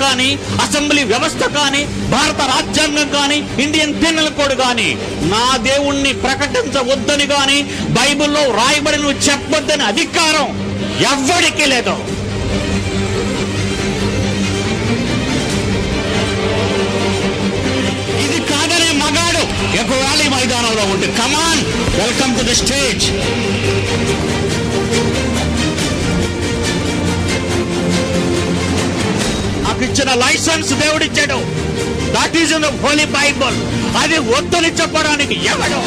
కానీ, అసెంబ్లీ వ్యవస్థ కానీ, భారత రాజ్యాంగం కానీ, ఇండియన్ పీనల్ కోడ్ కానీ నా దేవుణ్ణి ప్రకటించవద్దని కానీ, బైబిల్లో రాయబడి నువ్వు చెప్పొద్దని అధికారం ఎవ్వడికి లేదు. ఇది కాదనే మగాడు ఒకవేళ ఈ మైదానంలో ఉంటే come on, welcome to the stage. నాకు ఇచ్చిన లైసెన్స్ దేవుడిచ్చాడు. That is in the holy Bible. అది వద్దని చెప్పడానికి ఎవడు?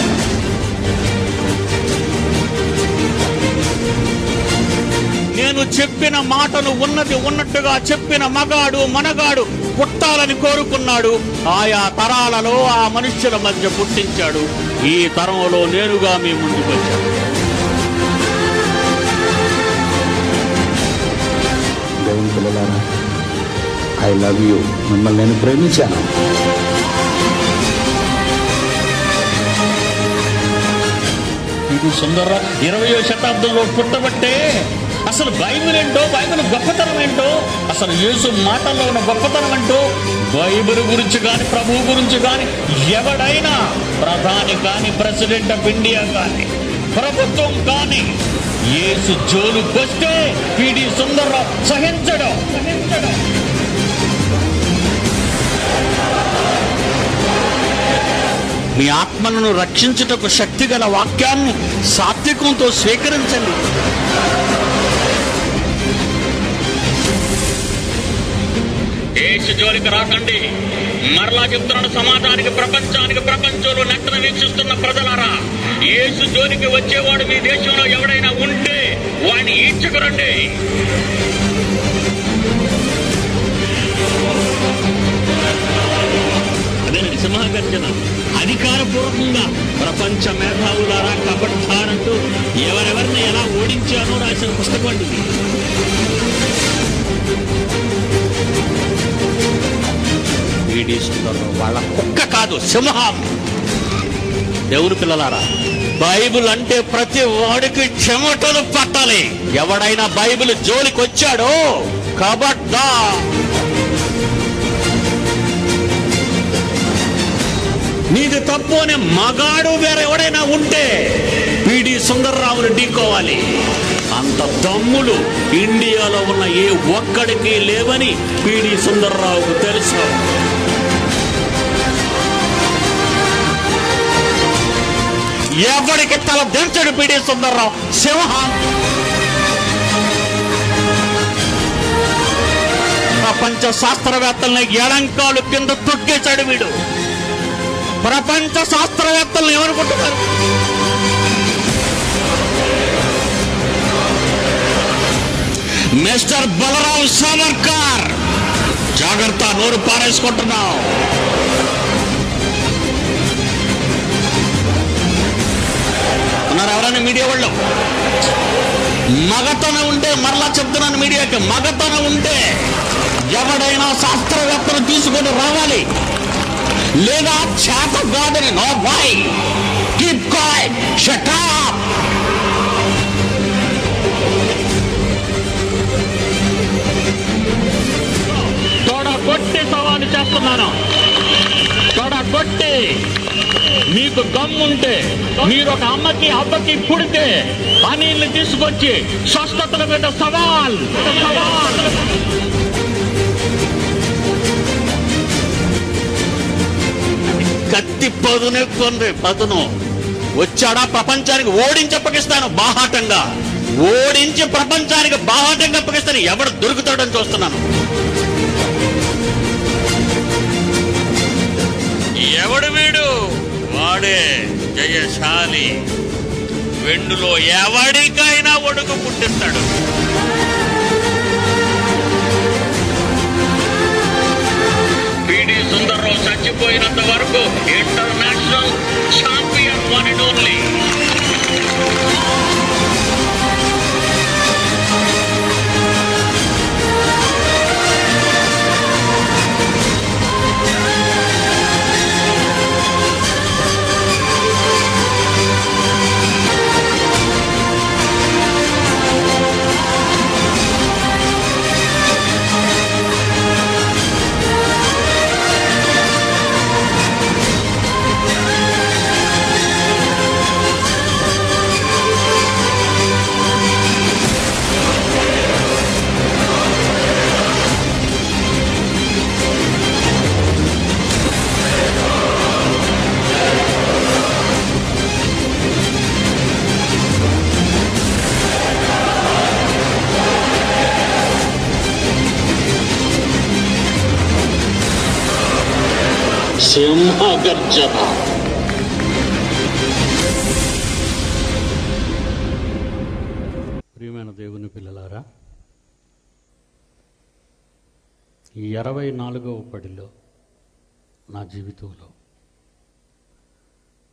నేను చెప్పిన మాటను ఉన్నది ఉన్నట్టుగా చెప్పిన మగాడు మనగాడు పుట్టాలని కోరుకున్నాడు. ఆయా తరాలలో ఆ మనుష్యుల మధ్య పుట్టించాడు. ఈ తరంలో నేరుగా మీ ముందుకు వచ్చాను. దేవుని పిల్లలారా, ఐ లవ్ యూ. మిమ్మల్ని నేను ప్రేమించాను. ఇది సుందర్రావు 20వ శతాబ్దంలో పుట్టబట్టే అసలు బైబిల్ ఏంటో, బైబిల్ గొప్పతనం ఏంటో, అసలు యేసు మాటల్లో ఉన్న గొప్పతనం ఏంటో, బైబిల్ గురించి కానీ, ప్రభువు గురించి కానీ ఎవడైనా, ప్రధాని కానీ, ప్రెసిడెంట్ ఆఫ్ ఇండియా కానీ, ప్రభుత్వం కానీ యేసు జోలుకొస్తే పిడి సుందర్రావు సహించడం. మీ ఆత్మలను రక్షించుటకు శక్తి గల వాక్యాన్ని సాత్వికంతో స్వీకరించండి. యేసు జోలికి రాకండి. మరలా చెప్తున్నాడు సమాజానికి, ప్రపంచానికి, ప్రపంచంలో నెట్టన వీక్షిస్తున్న ప్రజలారా, యేసు జోలికి వచ్చేవాడు మీ దేశంలో ఎవడైనా ఉంటే వాడిని ఈడ్చుకురండి. అదేనండి సింహగర్జన. అధికారపూర్వకంగా ప్రపంచ మేధావులారా కబడ్డారంటూ ఎవరెవరిని ఎలా ఓడించానో రాసిన పుస్తకం అండి. వాళ్ళ కుక్క కాదు, సింహం. దేవుని పిల్లలారా, బైబిల్ అంటే ప్రతి వాడికి చెమటలు పట్టాలి. ఎవడైనా బైబిల్ జోలికి వచ్చాడో కబడ్డా. నీది తప్పు అనే మగాడు వేరెవడైనా ఉంటే పిడి సుందర్రావుని ఢీకోవాలి. అంత దమ్ములు ఇండియాలో ఉన్న ఏ ఒక్కడికి లేవని పిడి సుందర్రావుకు తెలుసు. ఎవడికి తల దించడు పిడి సుందర్రావు. సింహం. ప్రపంచ శాస్త్రవేత్తల్ని ఎడంకాలు కింద తొక్కేశాడు వీడు. ప్రపంచ శాస్త్రవేత్తలు ఏమనుకుంటున్నారు? మిస్టర్ బలరాం సావర్కర్, జాగ్రత్త, నోరు పారేసుకుంటున్నావు. ఉన్నారు ఎవరైనా మీడియా వాళ్ళు? మగతనం ఉంటే, మరలా చెప్తున్నాను మీడియాకి, మగతనం ఉంటే ఎవడైనా శాస్త్రవేత్తను తీసుకొని రావాలి. లేదా చేత కాదని no why, keep quiet, shut up. తొడగొట్టి సవాలు చేస్తున్నాను. తొడగొట్టి మీకు దమ్ముంటే మీరు ఒక అమ్మకి అబ్బకి పుడితే అనిల్ని తీసుకొచ్చి స్వస్థతల మీద సవాల్. కత్తి పదునే కొంది పదును వచ్చాడా ప్రపంచానికి ఓడించి అప్పగిస్తాను. బాహాటంగా ఓడించి ప్రపంచానికి బాహాటంగా అప్పగిస్తాను. ఎవడు దొరుకుతాడని చూస్తున్నాను. ఎవడు వీడు? వాడే జయశాలి. వెండులో ఎవడికైనా ఒడుగు పుట్టిస్తాడు. పిడి సుందర్రావు చచ్చిపోయినంత వరకు international champion one and only. సింహగర్జన. ప్రియమైన దేవుని పిల్లలారా, ఈ 24వ పడిలో నా జీవితంలో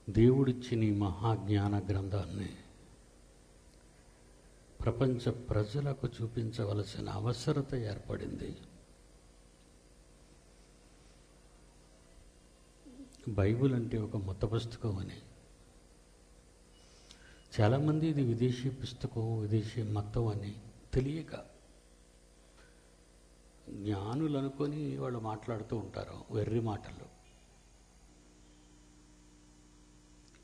దేవుడిచ్చిన ఈ మహాజ్ఞాన గ్రంథాన్ని ప్రపంచ ప్రజలకు చూపించవలసిన అవసరత ఏర్పడింది. బైబిల్ అంటే ఒక మత పుస్తకం అని, చాలామంది ఇది విదేశీ పుస్తకం, విదేశీ మతం అని తెలియక జ్ఞానులు అనుకొని వాళ్ళు మాట్లాడుతూ ఉంటారు వెర్రి మాటలు.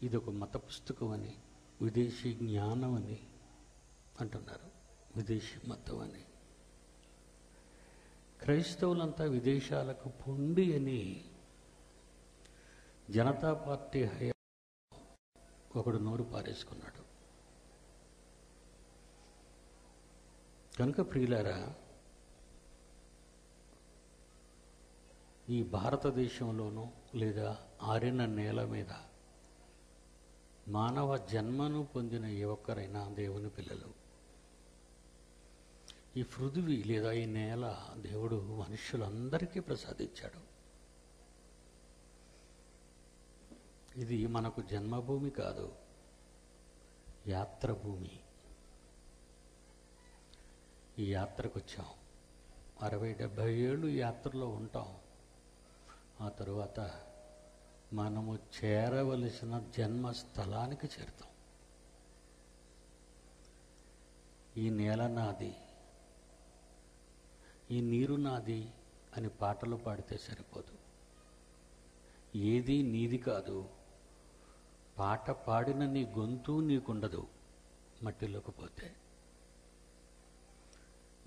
ఇది ఒక మత పుస్తకం అని, విదేశీ జ్ఞానం అని అంటున్నారు, విదేశీ మతం అని. క్రైస్తవులంతా విదేశాలకు పొండి అని జనతా పార్టీ హయా ఒకడు నోరు పారేసుకున్నాడు. కనుక ప్రియులారా, ఈ భారతదేశంలోనూ లేదా ఆరిన నేల మీద మానవ జన్మను పొందిన ఏ ఒక్కరైనా దేవుని పిల్లలు. ఈ పృథివీ లేదా ఈ నేల దేవుడు మనుష్యులందరికీ ప్రసాదించాడు. ఇది మనకు జన్మభూమి కాదు, యాత్ర భూమి. ఈ యాత్రకు వచ్చాం, 60-70 ఏళ్ళు ఈ యాత్రలో ఉంటాం. ఆ తరువాత మనము చేరవలసిన జన్మస్థలానికి చేరుతాం. ఈ నేల నాది, ఈ నీరు నాది అని పాటలు పాడితే సరిపోదు. ఏది నీది కాదు. పాట పాడిన నీ గొంతు నీకుండదు మట్టిలోకి పోతే.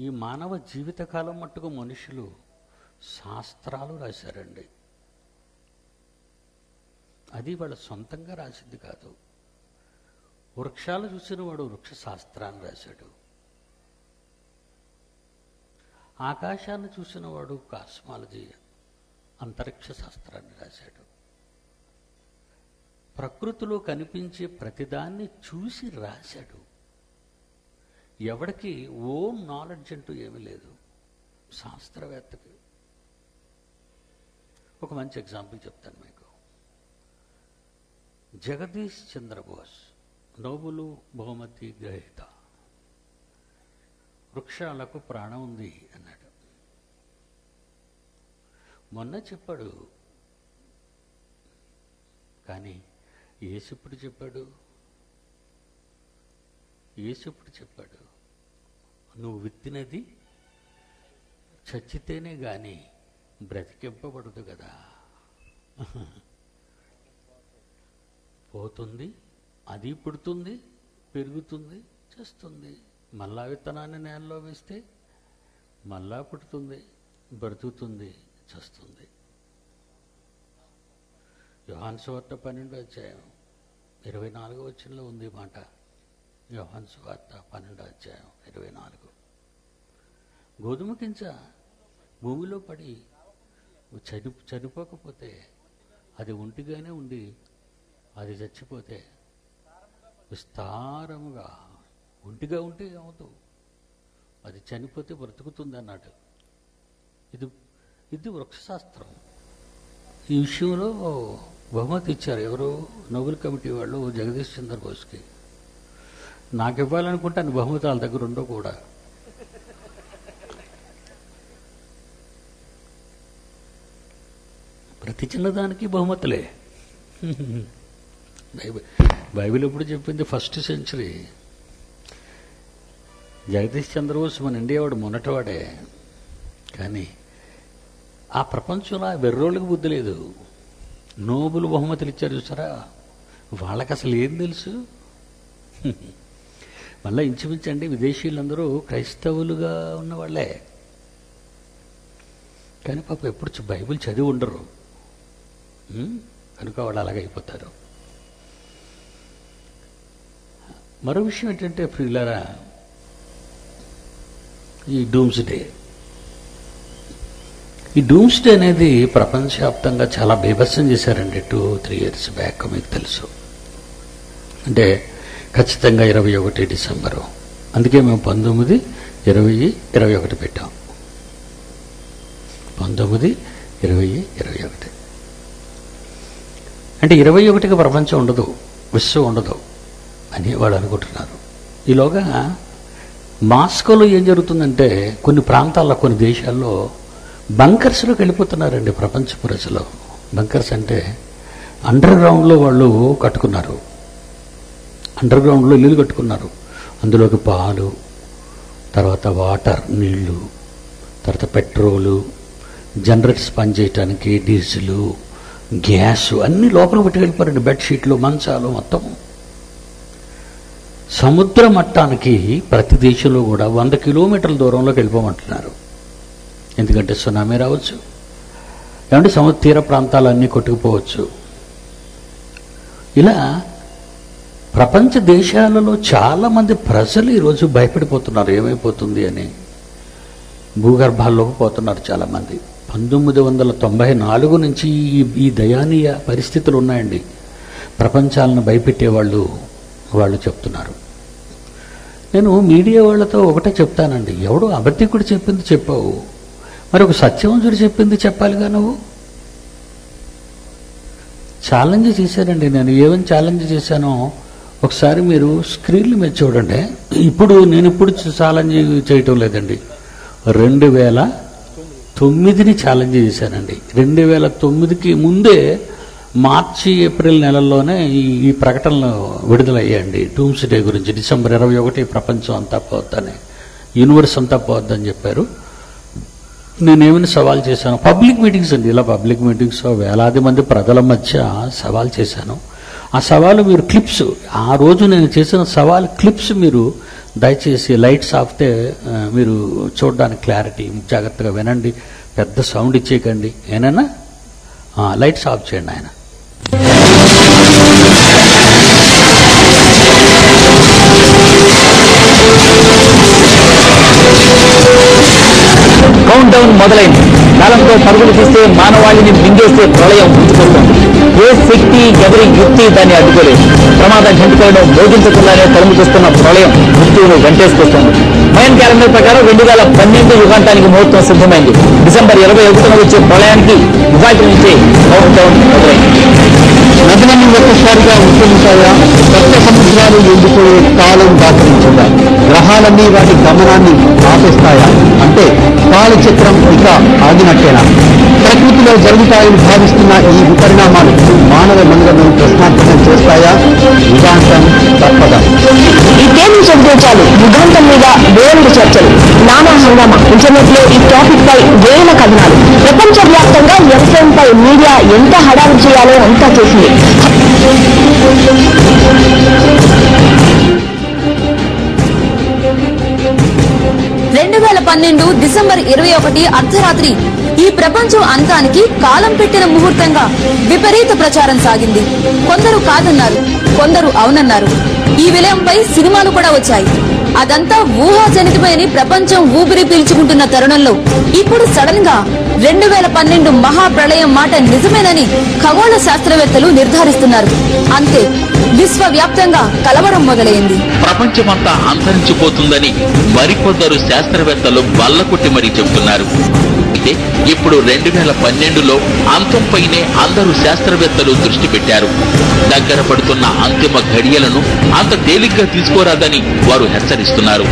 ఈ మానవ జీవితకాలం మట్టుకు మనుషులు శాస్త్రాలు రాశారండి. అది వాళ్ళ సొంతంగా రాసింది కాదు. వృక్షాలు చూసిన వాడు వృక్ష శాస్త్రాన్ని రాశాడు. ఆకాశాన్ని చూసిన వాడు కాస్మాలజీ, అంతరిక్ష శాస్త్రాన్ని రాశాడు. ప్రకృతిలో కనిపించే ప్రతిదాన్ని చూసి రాశాడు. ఎవడికి ఓన్ నాలెడ్జ్ అంటూ ఏమీ లేదు శాస్త్రవేత్తకి. ఒక మంచి ఎగ్జాంపుల్ చెప్తాను మీకు. జగదీష్ చంద్రబోస్ నోబెల్ బహుమతి గ్రహీత. వృక్షాలకు ప్రాణం ఉంది అన్నాడు. మొన్న చెప్పాడు, కానీ యేసుప్పుడు చెప్పాడు. యేసుప్పుడు చెప్పాడు, నువ్వు విత్తినది చచ్చితేనే కానీ బ్రతికింపబడదు కదా. పోతుంది, అది పుడుతుంది, పెరుగుతుంది, చేస్తుంది. మళ్ళా విత్తనాన్ని నేలలో వేస్తే మళ్ళా పుడుతుంది, బ్రతుకుతుంది, చేస్తుంది. యోహాను సువార్త 12:24 ఉంది మాట. యోహాను సువార్త 12:24. గోధుమ గింజ భూమిలో పడి చనిపోకపోతే, అది ఒంటిగానే ఉండి అది చచ్చిపోతే విస్తారముగా, ఒంటిగా ఉంటే ఏమవుతుంది, అది చనిపోతే బ్రతుకుతుంది అన్నాడు. ఇది వృక్షశాస్త్రం. ఈ విషయంలో బహుమతి ఇచ్చారు ఎవరు, నోబెల్ కమిటీ వాళ్ళు జగదీష్ చంద్రబోస్కి. నాకు ఇవ్వాలనుకుంటే అన్ని బహుమతి వాళ్ళ దగ్గర ఉండవు కూడా. ప్రతి చిన్నదానికి బహుమతులే. బైబిల్ ఎప్పుడు చెప్పింది, 1st సెంచరీ. జగదీష్ చంద్రబోస్ మన ఇండియా వాడు, మొన్నటివాడే. కానీ ఆ ప్రపంచంలో ఆ వెర్రోళ్ళకి బుద్ధి లేదు. నోబెల్ బహుమతులు ఇచ్చారు చూసారా, వాళ్ళకి అసలు ఏం తెలుసు. మళ్ళీ ఇంచుమించండి విదేశీయులందరూ క్రైస్తవులుగా ఉన్నవాళ్లే, కానీ పాప ఎప్పుడు బైబిల్ చదివి ఉండరు కనుక వాళ్ళు అలాగైపోతారు. మరో విషయం ఏంటంటే ప్రియులారా, ఈ డూమ్స్ డే ఈ డూమ్స్డే అనేది ప్రపంచవ్యాప్తంగా చాలా బీభత్సం చేశారండి 2-3 years బ్యాక్, మీకు తెలుసు. అంటే ఖచ్చితంగా 21 డిసెంబరు. అందుకే మేము 19, 20, 21 పెట్టాం. 19, 20, 21. అంటే 21కి ప్రపంచం ఉండదు, విశ్వం ఉండదు అని వాళ్ళు అనుకుంటున్నారు. ఈలోగా మాస్కోలో ఏం జరుగుతుందంటే కొన్ని ప్రాంతాల్లో, కొన్ని దేశాల్లో బంకర్స్లోకి వెళ్ళిపోతున్నారండి ప్రపంచ ప్రజలు. బంకర్స్ అంటే అండర్ గ్రౌండ్లో వాళ్ళు కట్టుకున్నారు, అండర్ గ్రౌండ్లో ఇల్లు కట్టుకున్నారు. అందులోకి పాలు, తర్వాత వాటర్, నీళ్లు, తర్వాత పెట్రోలు, జనరేటర్స్ పనిచేయటానికి డీజిలు, గ్యాసు అన్నీ లోపల పెట్టుకెళ్ళిపోయారండి. బెడ్షీట్లు, మంచాలు మొత్తం. సముద్ర మట్టానికి ప్రతి దేశంలో కూడా 100 కిలోమీటర్ల దూరంలోకి వెళ్ళిపోమంటున్నారు. ఎందుకంటే సునామీ రావచ్చు, ఏమంటే సముద్ర తీర ప్రాంతాలన్నీ కొట్టుకుపోవచ్చు. ఇలా ప్రపంచ దేశాలలో చాలామంది ప్రజలు ఈరోజు భయపడిపోతున్నారు ఏమైపోతుంది అని. భూగర్భాల్లోకి పోతున్నారు చాలామంది. 1994 నుంచి ఈ దయానీయ పరిస్థితులు ఉన్నాయండి. ప్రపంచాలను భయపెట్టేవాళ్ళు చెప్తున్నారు. నేను మీడియా వాళ్ళతో ఒకటే చెప్తానండి, ఎవడో అబద్ధికుడు చెప్పింది చెప్పావు, మరి ఒక సత్యవంతుడు చెప్పింది చెప్పాలిగా నువ్వు. ఛాలెంజ్ చేశానండి నేను. ఏమని ఛాలెంజ్ చేశానో ఒకసారి మీరు స్క్రీన్ల మీద చూడండి. నేను ఇప్పుడు ఛాలెంజ్ చేయటం లేదండి, 2009ని ఛాలెంజ్ చేశానండి. 2009కి ముందే మార్చి, ఏప్రిల్ నెలల్లోనే ఈ ప్రకటనలు విడుదలయ్యాయండి డూమ్స్డే గురించి. డిసెంబర్ 21 ప్రపంచం అంతా పోద్దని, యూనివర్స్ అంతా పోద్దని చెప్పారు. నేనేమైనా సవాల్ చేశాను, పబ్లిక్ మీటింగ్స్ అండి, ఇలా పబ్లిక్ మీటింగ్స్ వేలాది మంది ప్రజల మధ్య సవాల్ చేశాను. ఆ సవాలు మీరు క్లిప్స్, ఆ రోజు నేను చేసిన సవాల్ క్లిప్స్ మీరు దయచేసి లైట్స్ ఆఫ్తే మీరు చూడడానికి క్లారిటీ జాగ్రత్తగా వినండి, పెద్ద సౌండ్ ఇచ్చేయకండి. ఏనైనా లైట్స్ ఆఫ్ చేయండి ఆయన. కౌంట్ డౌన్ మొదలైంది. కాలంతో పరుగులు తీస్తే మానవాళిని మింగేసే ప్రళయం ముంచుకొస్తుంది. ఏ శక్తి, ఎవరి యుక్తి దాన్ని అడ్డుకోలేదు. ప్రమాద ఘంటికలను మోగించకుండానే తరుముకొస్తున్న ప్రళయం మృత్యువును వెంటేసుకొస్తుంది. మయన్ క్యాలెండర్ ప్రకారం 2012 యుగాంతానికి ముహూర్తం సిద్ధమైంది. డిసెంబర్ 21న వచ్చే ప్రళయానికి ఇవాటి నుంచే కౌంట్ డౌన్ మొదలైంది. నదులన్నీ ఒక్కసారిగా ఉద్యమించాయా? సప్త సముద్రాలు ఎండిపోయే కాలం దాఖలించిందా? గ్రహాలన్నీ వాటి గమనాన్ని ఆపేస్తాయా? అంటే కాలచక్రం ఇక ఆగినట్టేనా? ప్రకృతిలో జరుగుతాయని భావిస్తున్న ఈ విపరిణామాలు మానవ మనుగడను ప్రశ్నార్థకం చేస్తాయా? యుగాంతం తప్పదా? ఈ తేదీ చెబితే చాలు యుగాంతం మీద వేరుడు చర్చలు, నానా హంగామా. ఇంటర్నెట్ లో ఈ టాపిక్ పై వేల కథనాలు. ప్రపంచ వ్యాప్తంగా వ్యవసాయం పై మీడియా ఎంత హడావిడి చేయాలో అంతా చేసింది. 2012 డిసెంబర్ 21 అర్ధరాత్రి ఈ ప్రపంచం అంతానికి కాలం పెట్టిన ముహూర్తంగా విపరీత ప్రచారం సాగింది. కొందరు కాదన్నారు, కొందరు అవునన్నారు. ఈ విలయంపై సినిమాలు కూడా వచ్చాయి. అదంతా ఊహాజనితమని ప్రపంచం ఊపిరి పీల్చుకుంటున్న తరుణంలో ఇప్పుడు సడన్ గా 2012 మహాప్రళయం మాట నిజమేనని ఖగోళ శాస్త్రవేత్తలు నిర్ధారిస్తున్నారు. అంతే, విశ్వవ్యాప్తంగా కలవరం మొదలైంది. ప్రపంచమంతా అంతరించిపోతుందని మరికొందరు శాస్త్రవేత్తలు బల్లకొట్టి మరీ చెబుతున్నారు. అయితే ఇప్పుడు 2012లో అంతంపైనే అందరూ శాస్త్రవేత్తలు దృష్టి పెట్టారు. దగ్గర పడుతున్న అంతిమ ఘడియలను అంత తేలిగ్గా తీసుకోరాదని వారు హెచ్చరిస్తున్నారు.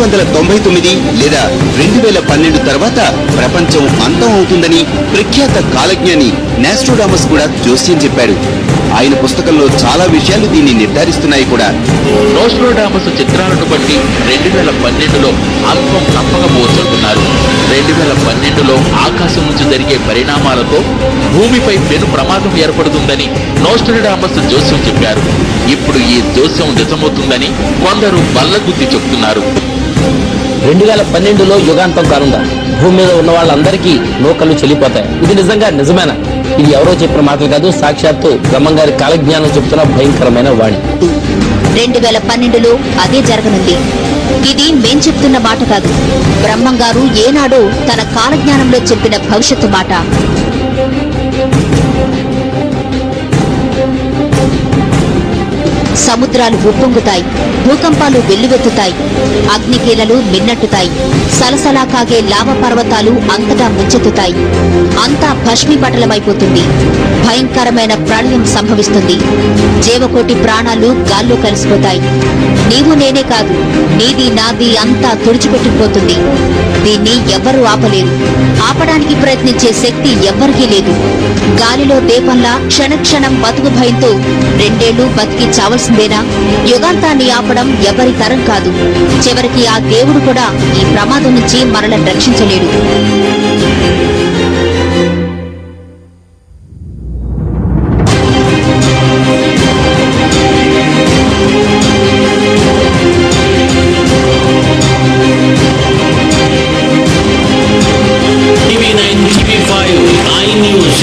1999 లేదా 2012 తర్వాత ప్రపంచం అంతం అవుతుందని ప్రఖ్యాత కాలజ్ఞాని నాస్ట్రోడామస్ కూడా జోస్యం చెప్పాడు. ఆయన పుస్తకంలో చాలా విషయాలు దీన్ని నిర్ధారిస్తున్నాయి కూడా. నాస్ట్రోడామస్ చిత్రాలను బట్టి 2012లో అంతం తప్పకపోవచ్చుంటున్నారు. 2012లో ఆకాశం నుంచి జరిగే పరిణామాలతో భూమిపై పెను ప్రమాదం ఏర్పడుతుందని నాస్ట్రోడామస్ జోస్యం చెప్పారు. ఇప్పుడు ఈ జోస్యం నిజమవుతుందని కొందరు బల్లగుద్ది చెబుతున్నారు. 2012లో యుగాంతం కానుందా? భూమి మీద ఉన్న వాళ్ళందరికీ లోకలు చెల్లిపోతాయి. ఇది నిజంగా నిజమేనా? ఇది ఎవరో చెప్పిన మాటలు కాదు, సాక్షాత్తు బ్రహ్మంగారి కాలజ్ఞానం చెప్తున్న భయంకరమైన వాణి. 2012లో అదే జరగనుంది. ఇది మేం చెప్తున్న మాట కాదు, బ్రహ్మంగారు ఏనాడో తన కాలజ్ఞానంలో చెప్పిన భవిష్యత్తు మాట. సముద్రాలు ఉప్పొంగుతాయి, భూకంపాలు వెల్లువెత్తుతాయి, అగ్నికీలలు మిన్నట్టుతాయి, సలసలా కాగే లావ పర్వతాలు అంతటా ముంచెత్తుతాయి. అంతా భస్మీపటలమైపోతుంది. భయంకరమైన ప్రళయం సంభవిస్తుంది. జీవకోటి ప్రాణాలు గాల్లో కలిసిపోతాయి. నీవు నేనే కాదు, నీది నాది అంతా తుడిచిపెట్టుకుపోతుంది. దీన్ని ఎవ్వరూ ఆపలేరు. ఆపడానికి ప్రయత్నించే శక్తి ఎవ్వరికీ లేదు. గాలిలో దీపంలా క్షణక్షణం బతుకు భయంతో 2 ఏళ్లు బతికి చావలసిందేనా? యుగాంతాన్ని ఆపడం ఎవరి తరం కాదు. చివరికి ఆ దేవుడు కూడా ఈ ప్రమాదం నుంచి మనల్ని రక్షించలేడు.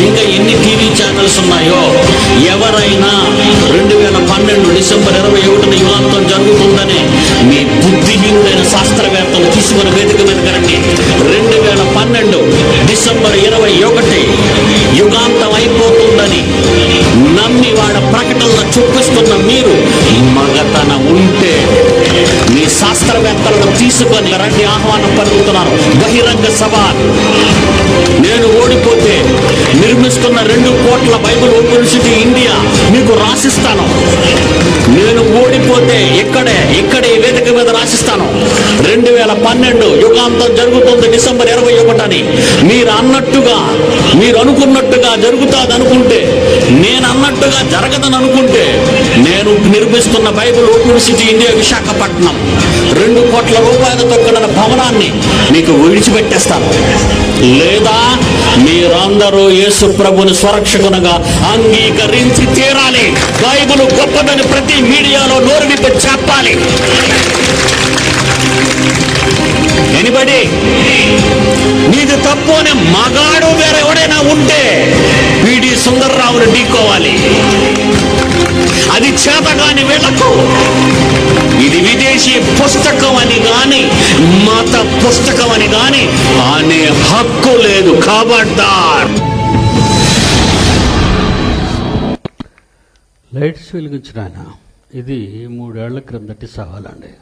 ఇంకా ఎన్ని టీవీ ఛానల్స్ ఉన్నాయో, ఎవరైనా 2012 డిసెంబర్ 21 యుగాంతం జరుగుతుందని మీ బుద్ధిహీనుడైన శాస్త్రవేత్తలు తీసుకుని వేదిక మీద కరండి. 2012 డిసెంబర్ 21 యుగాంతం అయిపోతుందని నమ్మి వాడ ప్రకటనలు చూపిస్తున్న మీరు మగతన ఉంటే మీ శాస్త్రవేత్తలను తీసుకొని రండి, ఆహ్వానం పలుకుతున్నాను. బహిరంగ సభ. నేను ఓడిపోతే నిర్మిస్తున్న 2 కోట్ల బైబిల్ యూనివర్సిటీ ఇండియా మీకు రాసిస్తాను. నేను ఓడిపోతే ఇక్కడే వేదిక మీద రాసిస్తాను. 2012 యుగాంతం జరుగుతుంది డిసెంబర్ 21 మీరు అన్నట్టుగా, మీరు అనుకున్నట్టుగా జరుగుతుంది అనుకుంటే, నేను అన్నట్టుగా జరగదని అనుకుంటే, నేను నిర్మిస్తున్న బైబిల్ యూనివర్సిటీ ఇండియా విశాఖపట్నం 2 కోట్ల రూపాయలతో కూడిన భవనాన్ని మీకు విడిచిపెట్టేస్తాను. లేదా మీరందరూ యేసు ప్రభుని స్వరక్షకునిగా అంగీకరించి తీరాలి. బైబిల్ గొప్పదని ప్రతి మీడియాలో నోరు విప్పి చెప్పాలి. ఎనిబడి నీది తప్పు అనే మగాడు వేరెవడైనా ఉంటే పిడి సుందర్రావుని ఢీకోవాలి. అది చేతగాని వీళ్లకు ఇది విదేశీ పుస్తకం అని గాని మత పుస్తకం అని గాని అనే హక్కు లేదు. ఖబర్దార్. లైట్స్ వెలిగించిన ఆయన ఇది 3 ఏళ్ల క్రిందటి సవాలండి.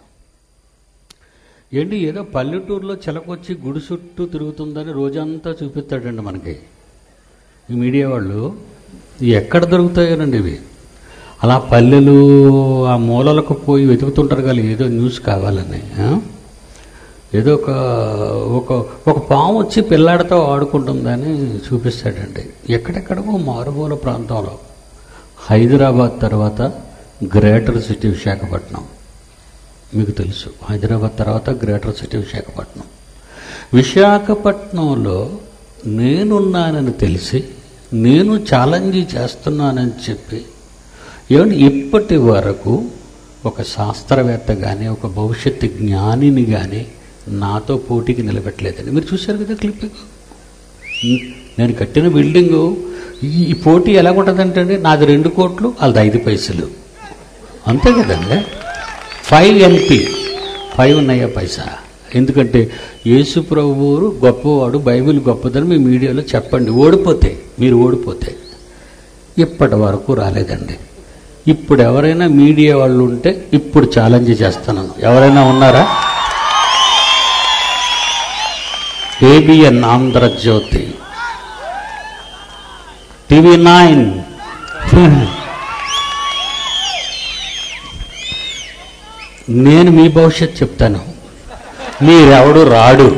ఏంటి ఏదో పల్లెటూరులో చిలకొచ్చి గుడి చుట్టూ తిరుగుతుందని రోజంతా చూపిస్తాడండి మనకి ఈ మీడియా వాళ్ళు. ఎక్కడ దొరుకుతాయోనండి ఇవి? అలా పల్లెలు ఆ మూలలకు పోయి వెతుకుతుంటారు కానీ ఏదో న్యూస్ కావాలని. ఏదో ఒక పాము వచ్చి పిల్లాడితో ఆడుకుంటుందని చూపిస్తాడండి. ఎక్కడెక్కడో మారుమూల ప్రాంతంలో, హైదరాబాద్ తర్వాత గ్రేటర్ సిటీ విశాఖపట్నం. మీకు తెలుసు, హైదరాబాద్ తర్వాత గ్రేటర్ సిటీ విశాఖపట్నం. విశాఖపట్నంలో నేనున్నానని తెలిసి, నేను ఛాలెంజ్ చేస్తున్నానని చెప్పి, ఏమంటే ఇప్పటి వరకు ఒక శాస్త్రవేత్త కానీ ఒక భవిష్యత్తు జ్ఞానిని కానీ నాతో పోటీకి నిలబెట్టలేదండి. మీరు చూశారు కదా క్లిప్పింగ్. నేను కట్టిన బిల్డింగు ఈ పోటీ ఎలా ఉంటుందంటే నాది 2 కోట్లు, వాళ్ళది 5 పైసలు, అంతే కదండి. 5 NP 5 ఉన్నాయా పైసా. ఎందుకంటే యేసు ప్రభువు గొప్పవాడు, బైబిల్ గొప్పదని మీ మీడియాలో చెప్పండి. మీరు ఓడిపోతే ఇప్పటి వరకు రాలేదండి. ఇప్పుడు ఎవరైనా మీడియా వాళ్ళు ఉంటే ఇప్పుడు ఛాలెంజ్ చేస్తున్నాను. ఎవరైనా ఉన్నారా? ABN ఆంధ్రజ్యోతి, TV9, నేను మీ భవిష్యత్తు చెప్తాను, మీరెవడు రాడు.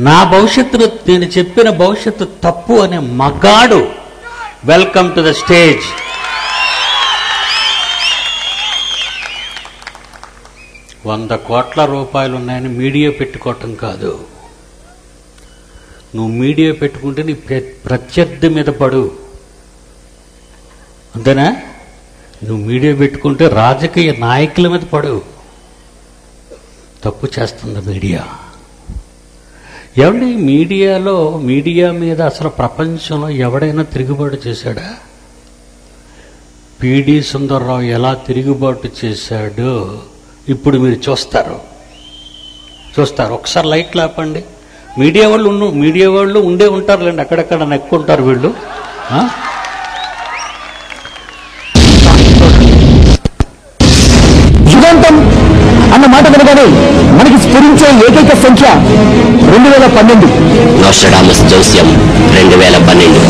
నా భవిష్యత్తులో నేను చెప్పిన భవిష్యత్తు తప్పు అనే మగాడు వెల్కమ్ టు ద స్టేజ్. ₹100 కోట్ల ఉన్నాయని మీడియా పెట్టుకోవటం కాదు. నువ్వు మీడియా పెట్టుకుంటే నీ ప్రత్యర్థి మీద పడు, అంతేనా? నువ్వు మీడియా పెట్టుకుంటే రాజకీయ నాయకుల మీద పడు. తప్పు చేస్తుంది మీడియా. ఏమండి మీడియా మీద అసలు ప్రపంచంలో ఎవడైనా తిరుగుబాటు చేశాడా? పిడి సుందర్రావు ఎలా తిరుగుబాటు చేశాడో ఇప్పుడు మీరు చూస్తారు. ఒకసారి లైట్లు ఆపండి. మీడియా వాళ్ళు ఉండే ఉంటారులేండి, అక్కడక్కడ నెక్కుంటారు వీళ్ళు. యుగాంతం అన్న మాట వినగానే మనకి స్ఫురించే ఏకైక సంఖ్య 2012. నోస్ట్రాడమస్ జోస్యం 2012.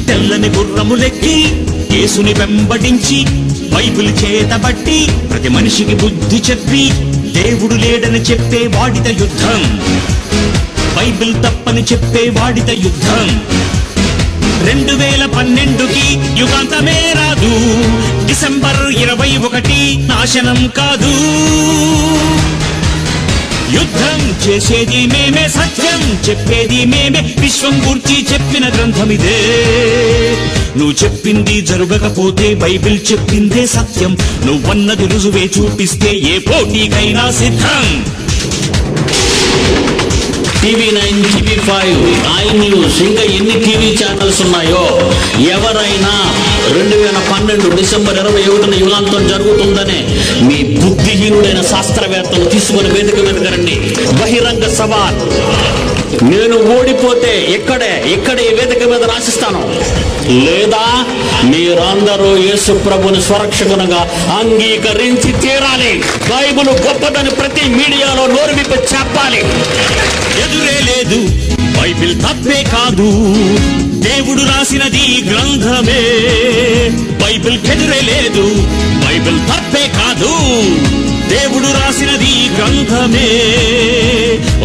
తెల్లని గుర్రములెక్కి యేసుని వెంబడించి బైబిల్ చేతబట్టి ప్రతి మనిషికి బుద్ధి చెప్పి దేవుడు లేడని చెప్పే వాడిత యుద్ధం, బైబిల్ తప్పని చెప్పే వాడిత యుద్ధం. 2012కి యుగాంతమే రాదు, డిసెంబర్ 21 నాశనం కాదు. యుద్ధం చేసేది మేమే, సత్యం చెప్పేది మేమే, విశ్వం గురించి చెప్పిన గ్రంథమిదే. నువ్వు చెప్పింది జరగకపోతే బైబిల్ చెప్పిందే సత్యం, నువ్వన్నది రుజువే చూపిస్తే ఏ పోటీకైనా సిద్ధం. TV9, TV5, iNews, ఇంకా ఎన్ని టీవీ ఛానల్స్ ఉన్నాయో ఎవరైనా 2012 డిసెంబర్ 21 యుగాంతం జరుగుతుందనే మీ బుద్ధిహీనుడైన శాస్త్రవేత్తలు తీసుకుని వేదిక మీద రండి. బహిరంగ సవాల్. నేను ఓడిపోతే ఇక్కడే వేదిక మీద రాసిస్తాను, లేదా మీరందరూ యేసు ప్రభుని స్వరక్షకునిగా అంగీకరించి తీరాలి. బైబిల్ గొప్పదని ప్రతి మీడియాలో నోరు విప్పి చెప్పాలి. ఎదురే లేదు, బైబిల్ తప్పే కాదు, దేవుడు రాసినది గ్రంథమే. బైబిల్ ఎదురే లేదు, బైబిల్ తప్పే కాదు, దేవుడు రాసినది గ్రంథమే.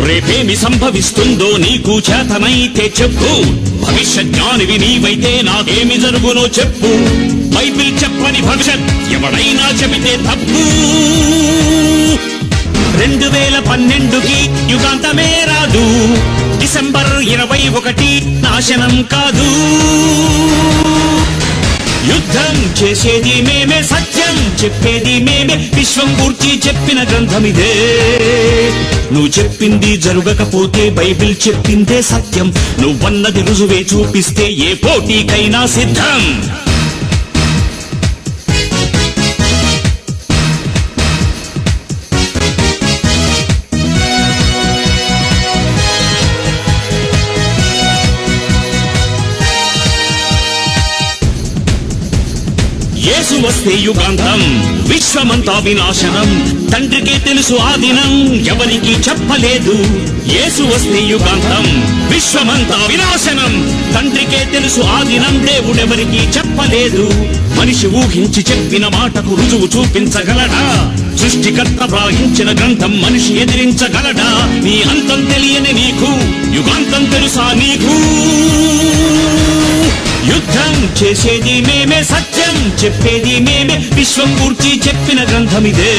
రేపేమి సంభవిస్తుందో నీకు చేతనైతే చెప్పు, భవిష్యత్ జ్ఞానివి నీవైతే నాకేమి జరుగునో చెప్పు. బైబిల్ చెప్పని భవిష్యత్ ఎవడైనా చెబితే తప్పు. 2012కి యుగాంతమే రాదు, డిసెంబర్ 21 నాశనం కాదు. యుద్ధం చేసేది మేమే, సత్యం చెప్పేది మేమే, విశ్వం గూర్చి చెప్పిన గ్రంథమిదే. నువ్వు చెప్పింది జరగకపోతే బైబిల్ చెప్పిందే సత్యం, నువ్వన్నది రుజువే చూపిస్తే ఏ పోటీకైనా సిద్ధం. యేసు వస్తే యుగాంతం, విశ్వమంతా వినాశనం, తండ్రికే తెలుసు ఆ దినం, ఎవరికి చెప్పలేదు. యేసు వస్తే యుగాంతం, విశ్వమంతా వినాశనం, తండ్రికే తెలుసు ఆ దినం, దేవుడెవరికి చెప్పలేదు. మనిషి ఊహించి చెప్పిన మాటకు రుజువు చూపించగలడా? సృష్టికర్త వ్రాయించిన గ్రంథం మనిషి ఎదిరించగలడా? నీ అంతం తెలియని నీకు యుగాంతం తెలుసా నీకు? యుద్ధం చేసేది మేమే, సత్యం చెప్పేది మేమే, విశ్వం గూర్చి చెప్పిన గ్రంథమిదే.